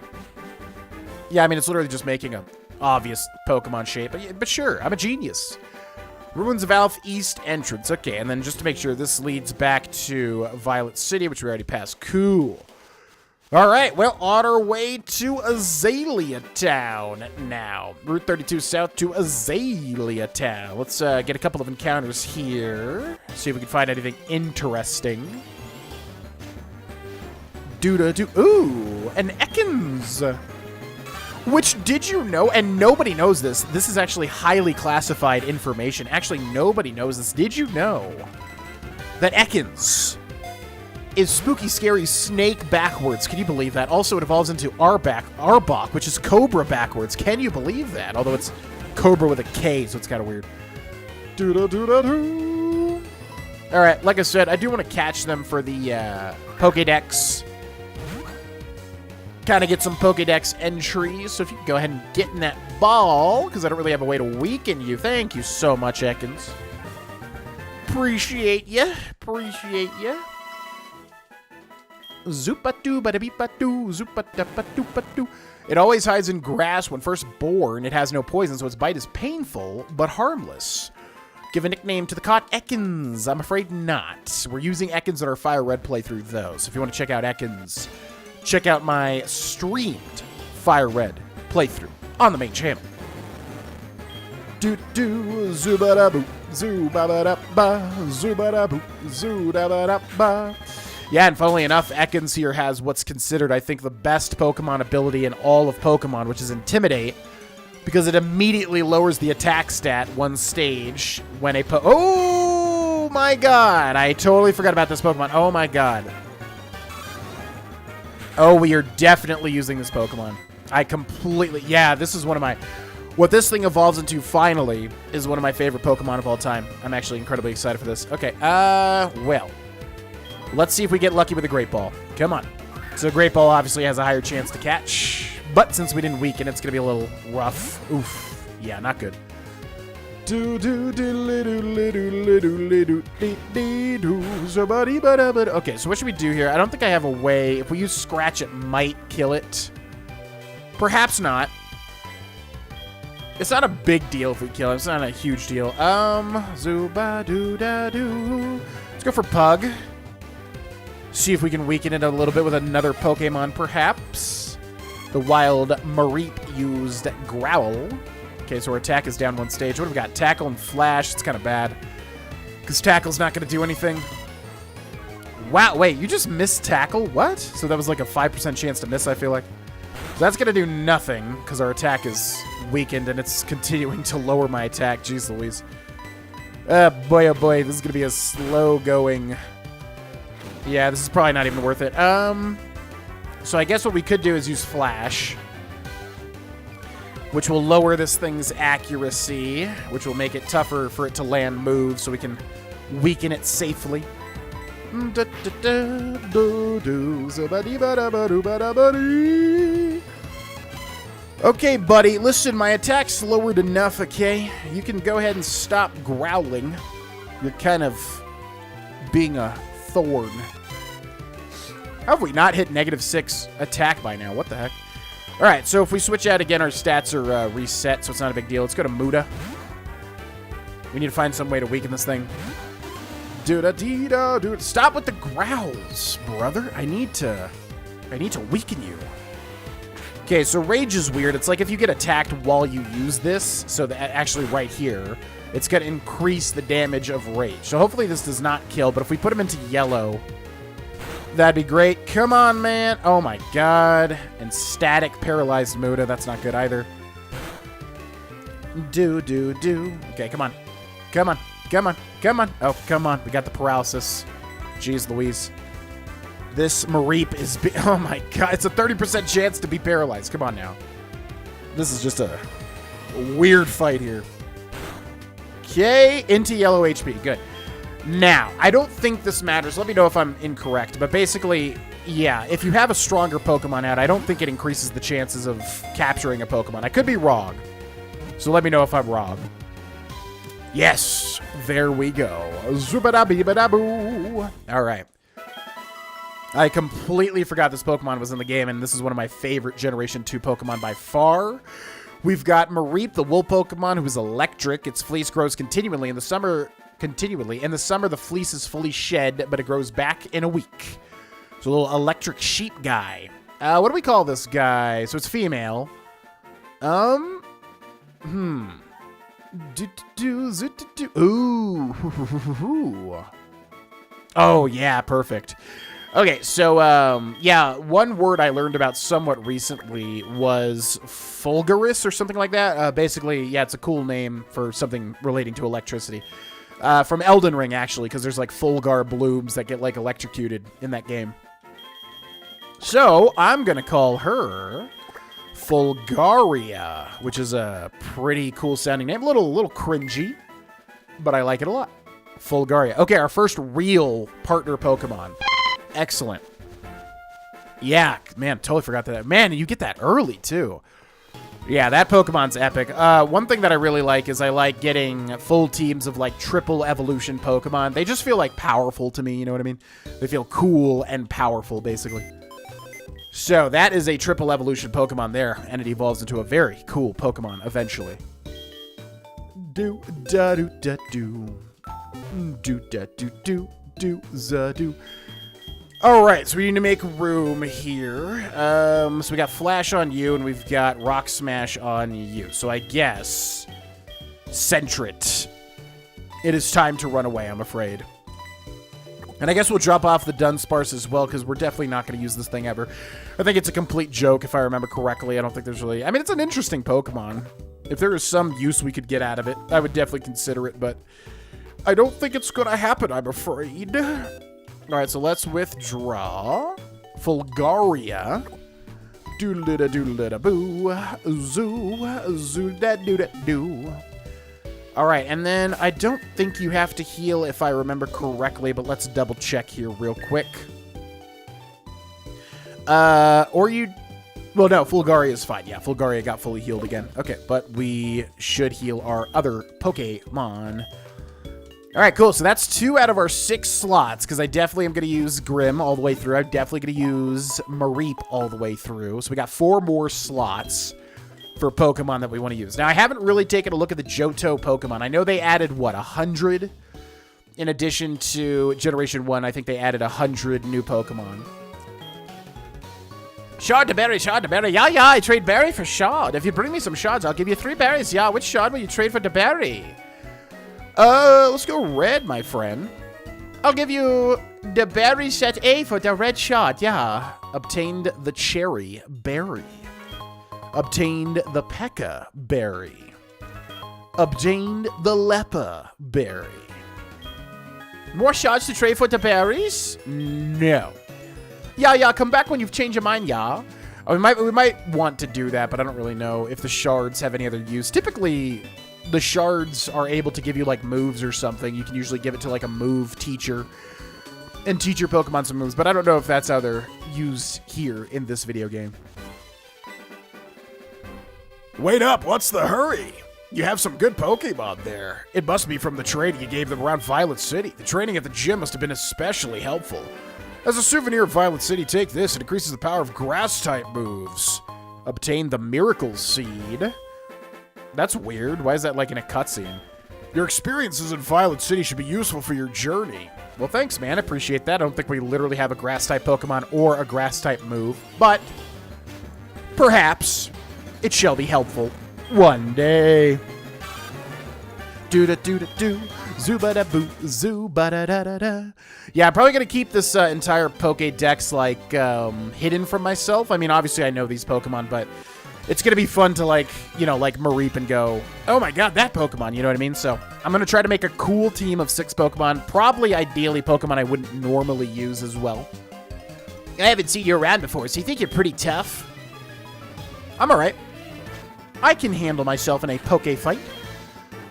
Yeah, I mean, it's literally just making a obvious Pokemon shape, but sure, I'm a genius. Ruins of Alph East entrance. Okay, and then just to make sure, this leads back to Violet City, which we already passed. Cool. All right, well, on our way to Azalea Town now. Route 32 south to Azalea Town. Let's get a couple of encounters here. See if we can find anything interesting. Ooh, an Ekans. Which, did you know, and nobody knows this, this is actually highly classified information. Actually, nobody knows this. Did you know that Ekans is spooky, scary snake backwards? Can you believe that? Also, it evolves into Arbok, which is cobra backwards. Can you believe that? Although it's cobra with a K, so it's kind of weird. All right, like I said, I do want to catch them for the Pokédex. Kind of get some Pokédex entries. So if you can go ahead and get in that ball, because I don't really have a way to weaken you. Thank you so much, Ekans. Appreciate ya. Appreciate ya. Zoop-a-doo-ba-da-beep-a-doo, zoop-a-da-ba-doo-ba-doo. It always hides in grass. When first born, it has no poison, so its bite is painful, but harmless. Give a nickname to the caught Ekans. I'm afraid not. We're using Ekans in our Fire Red playthrough, though. So if you want to check out Ekans, check out my streamed Fire Red playthrough on the main channel. Do-do, zoo-ba-da-boo, zoo-ba-ba-da-ba, zoo-ba-da-boo, zoo-da-ba-da-ba. Yeah, and funnily enough, Ekans here has what's considered, I think, the best Pokemon ability in all of Pokemon, which is Intimidate, because it immediately lowers the attack stat one stage when a Oh my god! I totally forgot about this Pokemon. Oh my god. Oh, we are definitely using this Pokemon. I completely... Yeah, this is one of my... What this thing evolves into, finally, is one of my favorite Pokemon of all time. I'm actually incredibly excited for this. Okay, well. Let's see if we get lucky with a Great Ball. Come on. So Great Ball obviously has a higher chance to catch. But since we didn't weaken, it's going to be a little rough. Oof. Yeah, not good. Okay, so what should we do here? I don't think I have a way. If we use Scratch, it might kill it. Perhaps not. It's not a big deal if we kill it. It's not a huge deal. Zuba-doo-da-doo. Let's go for Pug. See if we can weaken it a little bit with another Pokemon, perhaps. The wild Mareep used Growl. Okay, so our attack is down one stage. What have we got? Tackle and Flash. It's kind of bad, because Tackle's not going to do anything. Wow, wait, you just missed Tackle? What? So that was like a 5% chance to miss, I feel like. So that's going to do nothing, because our attack is weakened, and it's continuing to lower my attack. Jeez Louise. Oh boy, this is going to be a slow-going... Yeah, this is probably not even worth it. So I guess what we could do is use Flash, which will lower this thing's accuracy, which will make it tougher for it to land moves, so we can weaken it safely. Okay, buddy, listen, my attack's lowered enough, okay? You can go ahead and stop growling. You're kind of being a thorn. How have we not hit -6 attack by now? What the heck? All right, so if we switch out again, our stats are reset, so it's not a big deal. Let's go to Muda. We need to find some way to weaken this thing. Do-da-dee-da, dude. Stop with the growls, brother. I need to weaken you. Okay, so Rage is weird. It's like if you get attacked while you use this, so that actually right here, it's going to increase the damage of Rage. So hopefully this does not kill, but if we put him into yellow, that'd be great. Come on, man. Oh, my God. And static paralyzed Muda. That's not good either. Do. Okay, come on. Come on. Oh, come on. We got the paralysis. Jeez Louise. This Mareep is... oh, my God. It's a 30% chance to be paralyzed. Come on now. This is just a weird fight here. Okay, into yellow HP. Good. Now, I don't think this matters. Let me know if I'm incorrect. But basically, yeah, if you have a stronger Pokemon out, I don't think it increases the chances of capturing a Pokemon. I could be wrong. So let me know if I'm wrong. Yes, there we go. Zoobada-bee-bada-boo. All right. I completely forgot this Pokemon was in the game, and this is one of my favorite Generation 2 Pokemon by far. We've got Mareep, the wool Pokemon, who is electric. Its fleece grows continually. In the summer, the fleece is fully shed, but it grows back in a week. So a little electric sheep guy. What do we call this guy? So it's female. Ooh. Oh, yeah, perfect. Okay, so, yeah, one word I learned about somewhat recently was Fulgurus or something like that. Basically, yeah, it's a cool name for something relating to electricity. From Elden Ring, actually, because there's, like, Fulgar blooms that get, like, electrocuted in that game. So, I'm going to call her Fulgaria, which is a pretty cool-sounding name. A little cringy, but I like it a lot. Fulgaria. Okay, our first real partner Pokemon. Excellent. Yeah, man, totally forgot that. Man, you get that early, too. Yeah, that Pokemon's epic. One thing that I really like is I like getting full teams of, like, triple evolution Pokemon. They just feel, like, powerful to me, you know what I mean? They feel cool and powerful, basically. So, that is a triple evolution Pokemon there, and it evolves into a very cool Pokemon eventually. Do-da-do-da-do. Do-da-do-do-do-za-do. Alright, so we need to make room here. So we got Flash on you, and we've got Rock Smash on you. So I guess... Sentret. It is time to run away, I'm afraid. And I guess we'll drop off the Dunsparce as well, because we're definitely not going to use this thing ever. I think it's a complete joke, if I remember correctly. I don't think there's really... I mean, it's an interesting Pokemon. If there is some use we could get out of it, I would definitely consider it, but... I don't think it's going to happen, I'm afraid. Alright, so let's withdraw. Fulgaria. Doodle-da-doodle-da-boo. Zoo-da-doo-da-doo. Alright, and then I don't think you have to heal if I remember correctly, but let's double check here real quick. Or you... Well, no, Fulgaria is fine. Yeah, Fulgaria got fully healed again. Okay, but we should heal our other Pokemon. Alright, cool. So that's 2 out of our 6 slots, because I definitely am going to use Grim all the way through. I'm definitely going to use Mareep all the way through. So we got 4 more slots for Pokemon that we want to use. Now, I haven't really taken a look at the Johto Pokemon. I know they added, what, 100? In addition to Generation 1, I think they added 100 new Pokemon. Shard to berry, shard to berry. Yeah, I trade berry for shard. If you bring me some shards, I'll give you 3 berries. Yeah, which shard will you trade for the berry? Let's go red, my friend. I'll give you the berry set A for the red shot. Yeah. Obtained the cherry berry. Obtained the Pekka berry. Obtained the Leppa berry. More shots to trade for the berries? No. Yeah, come back when you've changed your mind, yeah. We might want to do that, but I don't really know if the shards have any other use. Typically... the shards are able to give you, like, moves or something. You can usually give it to, like, a move teacher and teach your Pokemon some moves, but I don't know if that's how they're used here in this video game. Wait up, what's the hurry? You have some good Pokemon there. It must be from the training you gave them around Violet City. The training at the gym must have been especially helpful. As a souvenir of Violet City, take this. It increases the power of Grass-type moves. Obtain the Miracle Seed. That's weird. Why is that like in a cutscene? Your experiences in Violet City should be useful for your journey. Well, thanks, man. I appreciate that. I don't think we literally have a Grass-type Pokemon or a Grass-type move, but perhaps it shall be helpful one day. Do-da-do-da-do. Zoo-ba-da-boo. Zoo-ba-da-da-da-da. Yeah, I'm probably going to keep this entire Pokédex, like, hidden from myself. I mean, obviously I know these Pokemon, but it's going to be fun to, like, you know, like Mareep and go, oh my god, that Pokemon, you know what I mean? So I'm going to try to make a cool team of 6 Pokemon. Probably, ideally, Pokemon I wouldn't normally use as well. I haven't seen you around before, so you think you're pretty tough? I'm alright. I can handle myself in a Poke fight.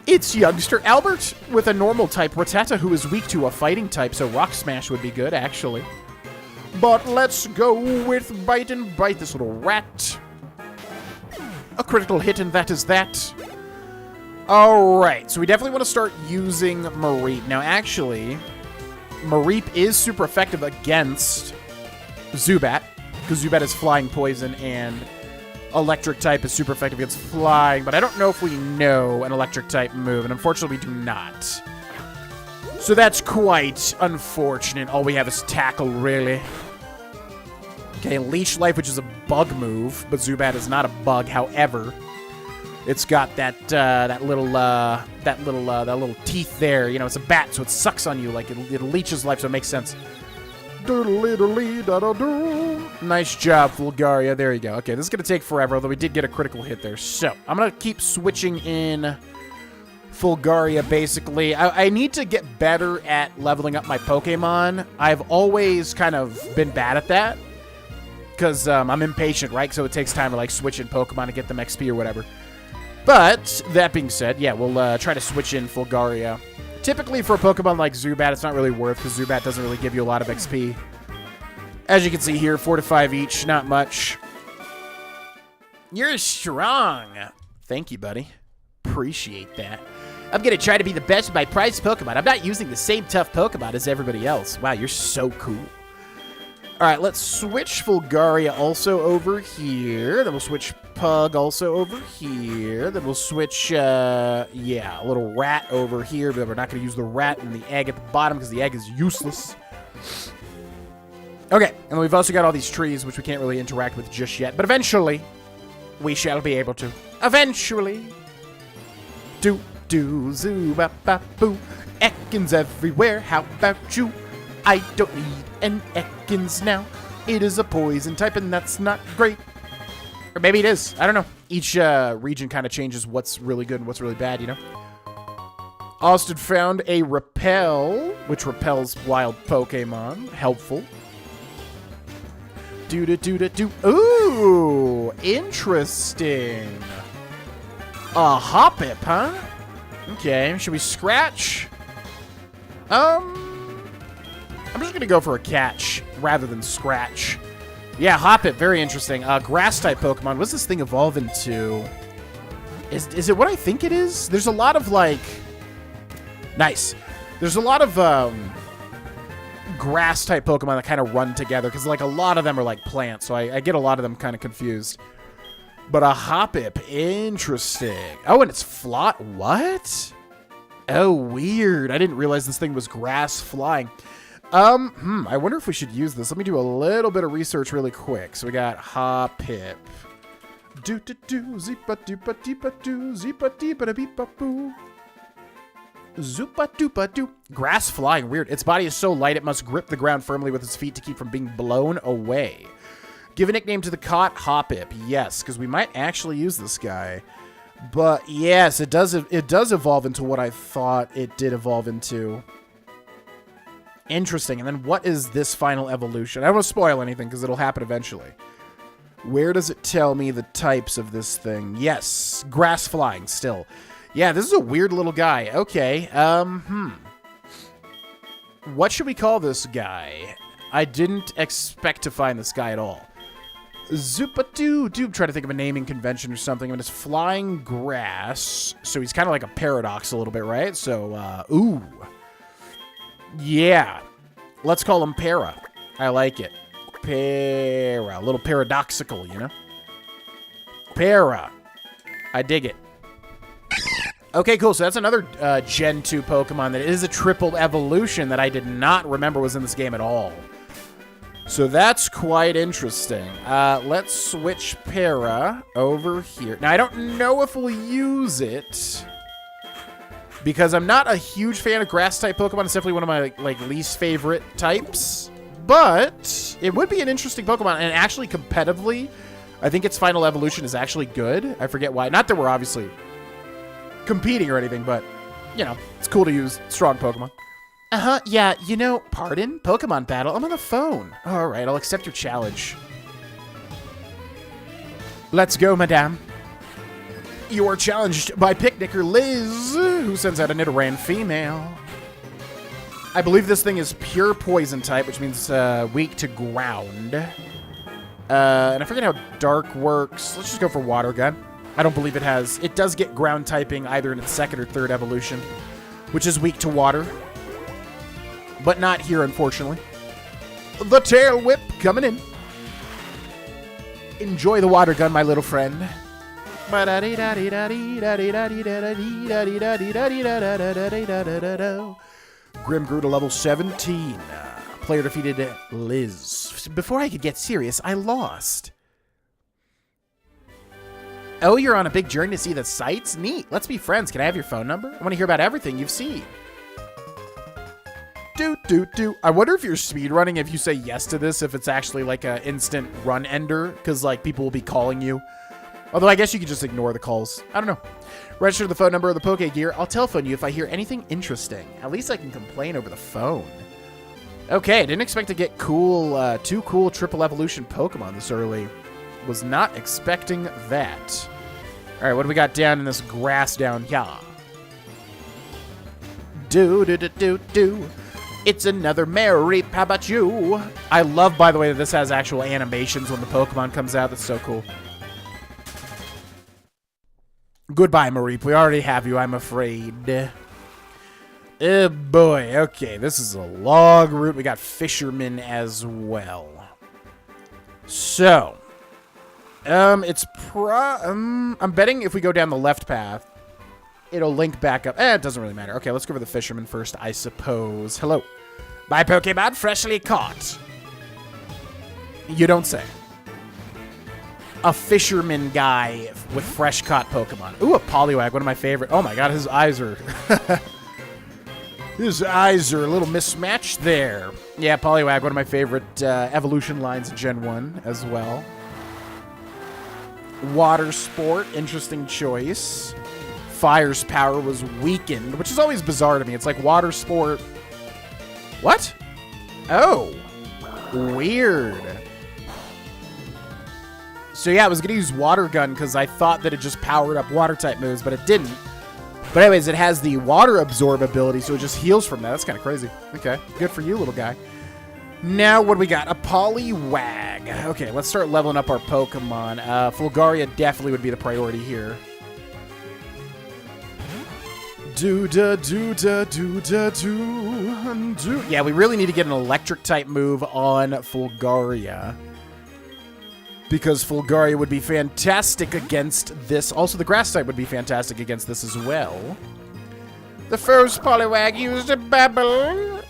It's youngster Albert with a normal type Rattata who is weak to a fighting type, so Rock Smash would be good, actually. But let's go with Bite and Bite this little rat. A critical hit, and that is that. Alright, so we definitely want to start using Mareep. Now, actually, Mareep is super effective against Zubat, because Zubat is flying poison, and electric type is super effective against flying, but I don't know if we know an electric type move, and unfortunately we do not. So that's quite unfortunate. All we have is Tackle, really. Okay, Leech Life, which is a bug move, but Zubat is not a bug. However, it's got that little teeth there. You know, it's a bat, so it sucks on you like it leeches life, so it makes sense. Nice job, Fulgaria. There you go. Okay, this is going to take forever, although we did get a critical hit there. So, I'm going to keep switching in Fulgaria, basically. I need to get better at leveling up my Pokemon. I've always kind of been bad at that, because I'm impatient, right? So it takes time to, like, switch in Pokemon to get them XP or whatever. But, that being said, yeah, we'll try to switch in Fulgaria. Typically, for a Pokemon like Zubat, it's not really worth, because Zubat doesn't really give you a lot of XP. As you can see here, 4 to 5 each, not much. You're strong. Thank you, buddy. Appreciate that. I'm going to try to be the best of my prized Pokemon. I'm not using the same tough Pokemon as everybody else. Wow, you're so cool. All right, let's switch Fulgaria also over here. Then we'll switch Pug also over here. Then we'll switch, yeah, a little rat over here. But we're not going to use the rat and the egg at the bottom because the egg is useless. Okay, and we've also got all these trees, which we can't really interact with just yet. But eventually, we shall be able to. Eventually. Do-do-zoo-ba-ba-boo. Ekans everywhere, how about you? I don't need an Ekans now. It is a poison type, and that's not great. Or maybe it is. I don't know. Each region kind of changes what's really good and what's really bad, you know? Austin found a Repel, which repels wild Pokemon. Helpful. Do-do-do-do-do. Ooh, interesting. A Hoppip, huh? Okay, should we scratch? I'm just gonna go for a catch rather than scratch. Yeah, Hoppip, very interesting. Grass-type Pokemon. What's this thing evolve into? Is it what I think it is? There's a lot of, like... Nice. There's a lot of, grass-type Pokemon that kind of run together, because, like, a lot of them are, like, plants, so I get a lot of them kind of confused. But a Hoppip, interesting. Oh, and it's what? Oh, weird. I didn't realize this thing was grass flying. I wonder if we should use this. Let me do a little bit of research really quick. So we got Hoppip. Do-do-do, zipa-doopa-deepa-doo, zipa-deepa-da-beep-a-boo. Zoopa-doopa-doo. Grass flying, weird. Its body is so light it must grip the ground firmly with its feet to keep from being blown away. Give a nickname to the caught Hoppip. Yes, because we might actually use this guy. But yes, it does evolve into what I thought it did evolve into. Interesting. And then what is this final evolution? I don't want to spoil anything because it'll happen eventually. Where does it tell me the types of this thing? Yes, grass flying still. Yeah, this is a weird little guy. Okay, what should we call this guy? I didn't expect to find this guy at all. Zoopatoo. Try to think of a naming convention or something. I mean, it's flying grass. So he's kind of like a paradox a little bit, right? So, ooh. Yeah. Let's call him Para. I like it. Para. A little paradoxical, you know? Para. I dig it. Okay, cool. So that's another Gen 2 Pokemon that is a triple evolution that I did not remember was in this game at all. So that's quite interesting. Let's switch Para over here. Now, I don't know if we'll use it because I'm not a huge fan of Grass-type Pokemon. It's definitely one of my least favorite types. But it would be an interesting Pokemon. And actually, competitively, I think its final evolution is actually good. I forget why. Not that we're obviously competing or anything, but, you know, it's cool to use strong Pokemon. Yeah, you know, pardon? Pokemon battle? I'm on the phone. All right, I'll accept your challenge. Let's go, madame. You are challenged by Picnicker Liz, who sends out a Nidoran female. I believe this thing is pure poison type, which means weak to ground. And I forget how dark works. Let's just go for Water Gun. I don't believe it has. It does get ground typing either in its second or third evolution, which is weak to water. But not here, unfortunately. The Tail Whip coming in. Enjoy the Water Gun, my little friend. Grimgrew to level 17. Player defeated Liz. Before I could get serious, I lost. Oh, you're on a big journey to see the sights? Neat. Let's be friends. Can I have your phone number? I want to hear about everything you've seen. I wonder if you're speedrunning if you say yes to this, if it's actually like an instant run ender, because like people will be calling you. Although I guess you could just ignore the calls. I don't know. Register the phone number of the Poke Gear. I'll telephone you if I hear anything interesting. At least I can complain over the phone. Okay, didn't expect to get two cool triple evolution Pokemon this early. Was not expecting that. All right, what do we got down in this grass down here? It's another Mary. How about you? I love, by the way, that this has actual animations when the Pokemon comes out. That's so cool. Goodbye, Mareep. We already have you, I'm afraid. Oh, boy. Okay, this is a long route. We got Fisherman as well. So, I'm betting if we go down the left path, it'll link back up. It doesn't really matter. Okay, let's go for the Fisherman first, I suppose. Hello. My Pokemon freshly caught. You don't say. A fisherman guy with fresh caught Pokemon. Ooh, a Poliwag, one of my favorite. Oh my god, his eyes are... his eyes are a little mismatched there. Yeah, Poliwag, one of my favorite evolution lines in Gen 1 as well. Water Sport, interesting choice. Fire's power was weakened, which is always bizarre to me. It's like Water Sport... What? Oh. Weird. So yeah, I was going to use Water Gun because I thought that it just powered up Water-type moves, but it didn't. But anyways, it has the Water Absorb ability, so it just heals from that. That's kind of crazy. Okay, good for you, little guy. Now, what do we got? A Poliwag. Okay, let's start leveling up our Pokemon. Fulgaria definitely would be the priority here. Yeah, we really need to get an Electric-type move on Fulgaria. Because Fulgaria would be fantastic against this. Also, the Grass type would be fantastic against this as well. The first Poliwag used a Babble.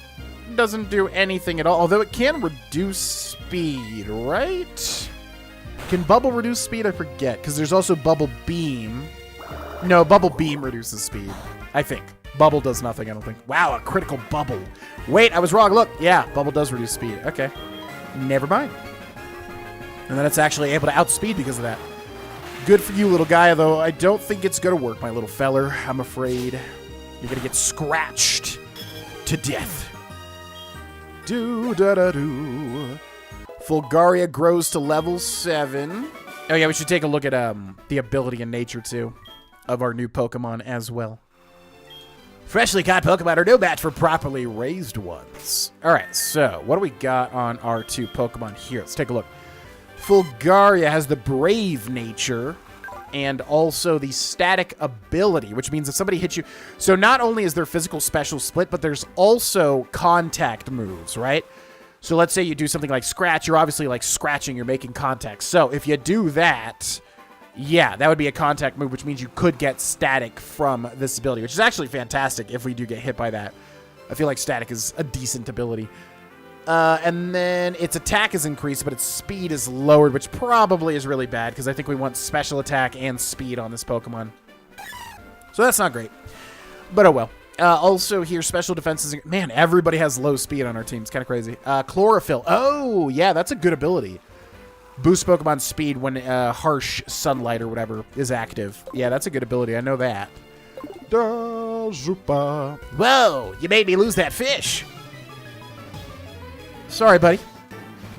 Doesn't do anything at all. Although it can reduce speed, right? Can Bubble reduce speed? I forget. Because there's also Bubble Beam. No, Bubble Beam reduces speed. I think. Bubble does nothing, I don't think. Wow, a critical Bubble. Wait, I was wrong. Look. Yeah, Bubble does reduce speed. Okay. Never mind. And then it's actually able to outspeed because of that. Good for you, little guy, though I don't think it's going to work, my little feller. I'm afraid you're going to get scratched to death. Fulgaria grows to level 7. Oh, yeah, we should take a look at the ability in nature, too, of our new Pokemon as well. Freshly caught Pokemon are no match for properly raised ones. All right, so what do we got on our two Pokemon here? Let's take a look. Fulgaria has the brave nature and also the static ability, which means if somebody hits you... So not only is there physical special split, but there's also contact moves, right? So let's say you do something like scratch. You're obviously like scratching. You're making contact. So if you do that, yeah, that would be a contact move, which means you could get static from this ability, which is actually fantastic if we do get hit by that. I feel like static is a decent ability. And then its attack is increased, but its speed is lowered, which probably is really bad because I think we want special attack and speed on this Pokemon. So that's not great. But oh well. Also here, special defenses. Man, everybody has low speed on our team. It's kind of crazy. Chlorophyll. Oh, yeah, that's a good ability. Boost Pokemon's speed when harsh sunlight or whatever is active. Yeah, that's a good ability. I know that. Whoa, you made me lose that fish. Sorry, buddy.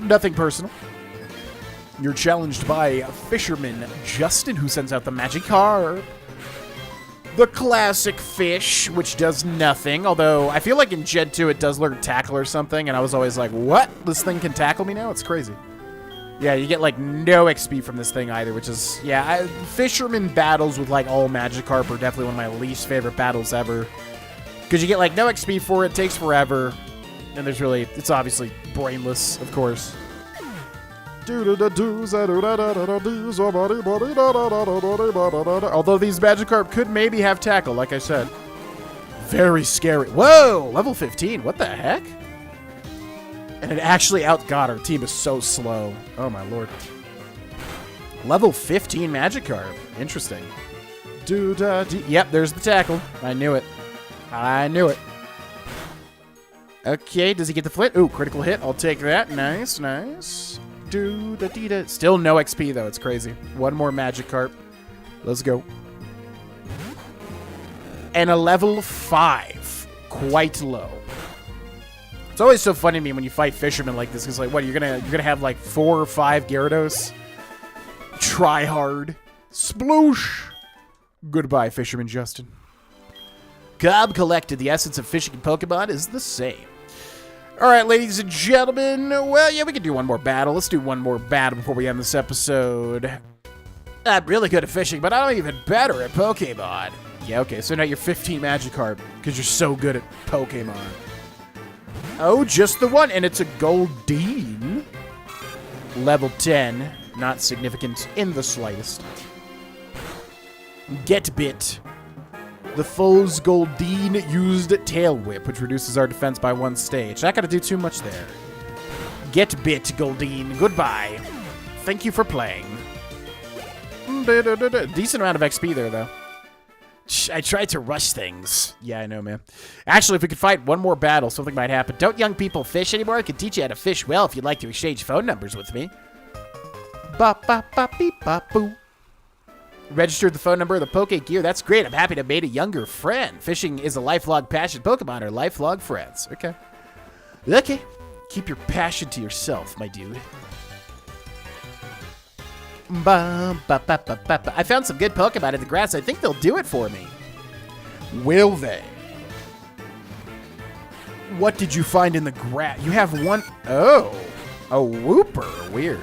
Nothing personal. You're challenged by Fisherman Justin, who sends out the Magikarp. The classic fish, which does nothing. Although, I feel like in Gen 2 it does learn Tackle or something, and I was always like, what? This thing can tackle me now? It's crazy. Yeah, you get, like, no XP from this thing either, which is... Yeah, Fisherman battles with, like, all Magikarp are definitely one of my least favorite battles ever. Because you get, like, no XP for it, takes forever... And there's really, it's obviously brainless, of course. Although these Magikarp could maybe have tackle, like I said. Very scary. Whoa, level 15. What the heck? And it actually outgot our team is so slow. Oh my lord. Level 15 Magikarp. Interesting. Yep, there's the tackle. I knew it. I knew it. Okay, does he get the flint? Ooh, critical hit. I'll take that. Nice, nice. Still no XP, though. It's crazy. One more Magikarp. Let's go. And a level 5. Quite low. It's always so funny to me when you fight fishermen like this. Because, like, what, you're gonna have, like, 4 or 5 Gyarados? Try hard. Sploosh! Goodbye, Fisherman Justin. Cobb collected. The essence of fishing in Pokemon is the same. All right, ladies and gentlemen. Well, yeah, we can do one more battle. Let's do one more battle before we end this episode. I'm really good at fishing, but I'm even better at Pokemon. Yeah, okay, so now you're 15 Magikarp because you're so good at Pokemon. Oh, just the one, and it's a Goldeen. Level 10. Not significant in the slightest. Get bit. The foe's Goldeen used Tail Whip, which reduces our defense by 1 stage. Not gonna do too much there. Get bit, Goldeen. Goodbye. Thank you for playing. Decent amount of XP there, though. I tried to rush things. Yeah, I know, man. Actually, if we could fight one more battle, something might happen. Don't young people fish anymore? I can teach you how to fish well if you'd like to exchange phone numbers with me. Bop, bop, bop, beep, bop, boo. Registered the phone number of the Poke Gear. That's great. I'm happy to have made a younger friend. Fishing is a lifelong passion. Pokemon are lifelong friends. Okay. Okay. Keep your passion to yourself, my dude. I found some good Pokemon in the grass. I think they'll do it for me. Will they? What did you find in the grass? You have one... Oh. A Wooper. Weird.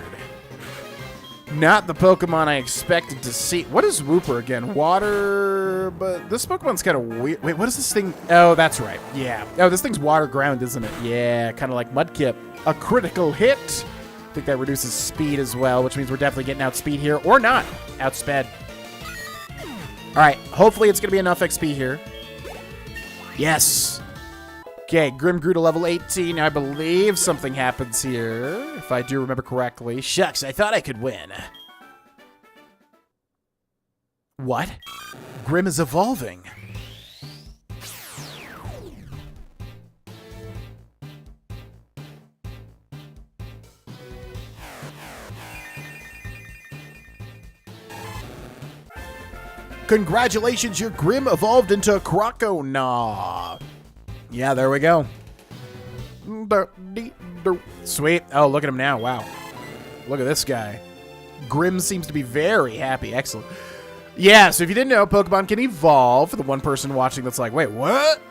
Not the Pokemon I expected to see. What is Wooper again? Water... But this Pokemon's kind of weird. Wait, what is this thing? Oh, that's right. Yeah. Oh, this thing's water ground, isn't it? Yeah, kind of like Mudkip. A critical hit. I think that reduces speed as well, which means we're definitely getting outspeed here. Or not. Outsped. All right. Hopefully it's going to be enough XP here. Yes. Okay, Grim grew to level 18. I believe something happens here, if I do remember correctly. Shucks, I thought I could win. What? Grim is evolving. Congratulations, your Grim evolved into a Crocodile. Yeah, there we go. Sweet. Oh, look at him now. Wow. Look at this guy. Grim seems to be very happy. Excellent. Yeah, so if you didn't know, Pokemon can evolve. For the one person watching that's like, wait, what?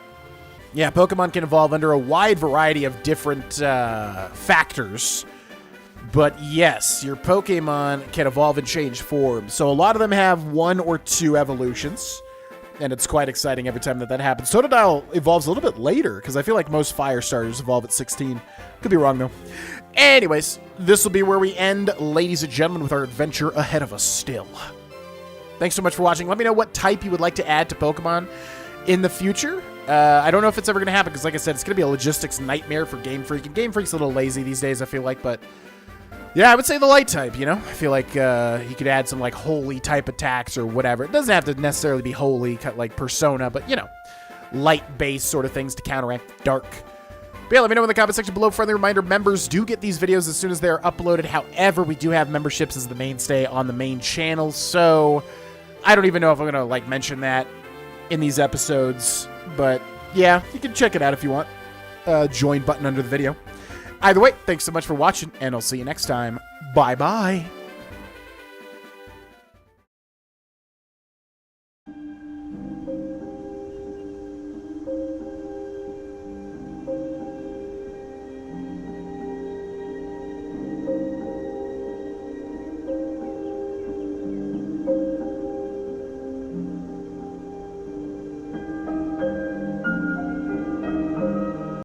Yeah, Pokemon can evolve under a wide variety of different factors. But yes, your Pokemon can evolve and change forms. So a lot of them have 1 or 2 evolutions. And it's quite exciting every time that happens. Totodile evolves a little bit later, because I feel like most fire starters evolve at 16. Could be wrong, though. Anyways, this will be where we end, ladies and gentlemen, with our adventure ahead of us still. Thanks so much for watching. Let me know what type you would like to add to Pokemon in the future. I don't know if it's ever going to happen, because like I said, it's going to be a logistics nightmare for Game Freak. And Game Freak's a little lazy these days, I feel like, but... yeah, I would say the light type, you know? I feel like he could add some, like, holy type attacks or whatever. It doesn't have to necessarily be holy, like Persona, but, you know, light-based sort of things to counteract dark. But yeah, let me know in the comment section below. Friendly reminder, members do get these videos as soon as they're uploaded. However, we do have memberships as the mainstay on the main channel, so I don't even know if I'm going to, like, mention that in these episodes. But, yeah, you can check it out if you want. Join button under the video. Either way, thanks so much for watching, and I'll see you next time. Bye-bye.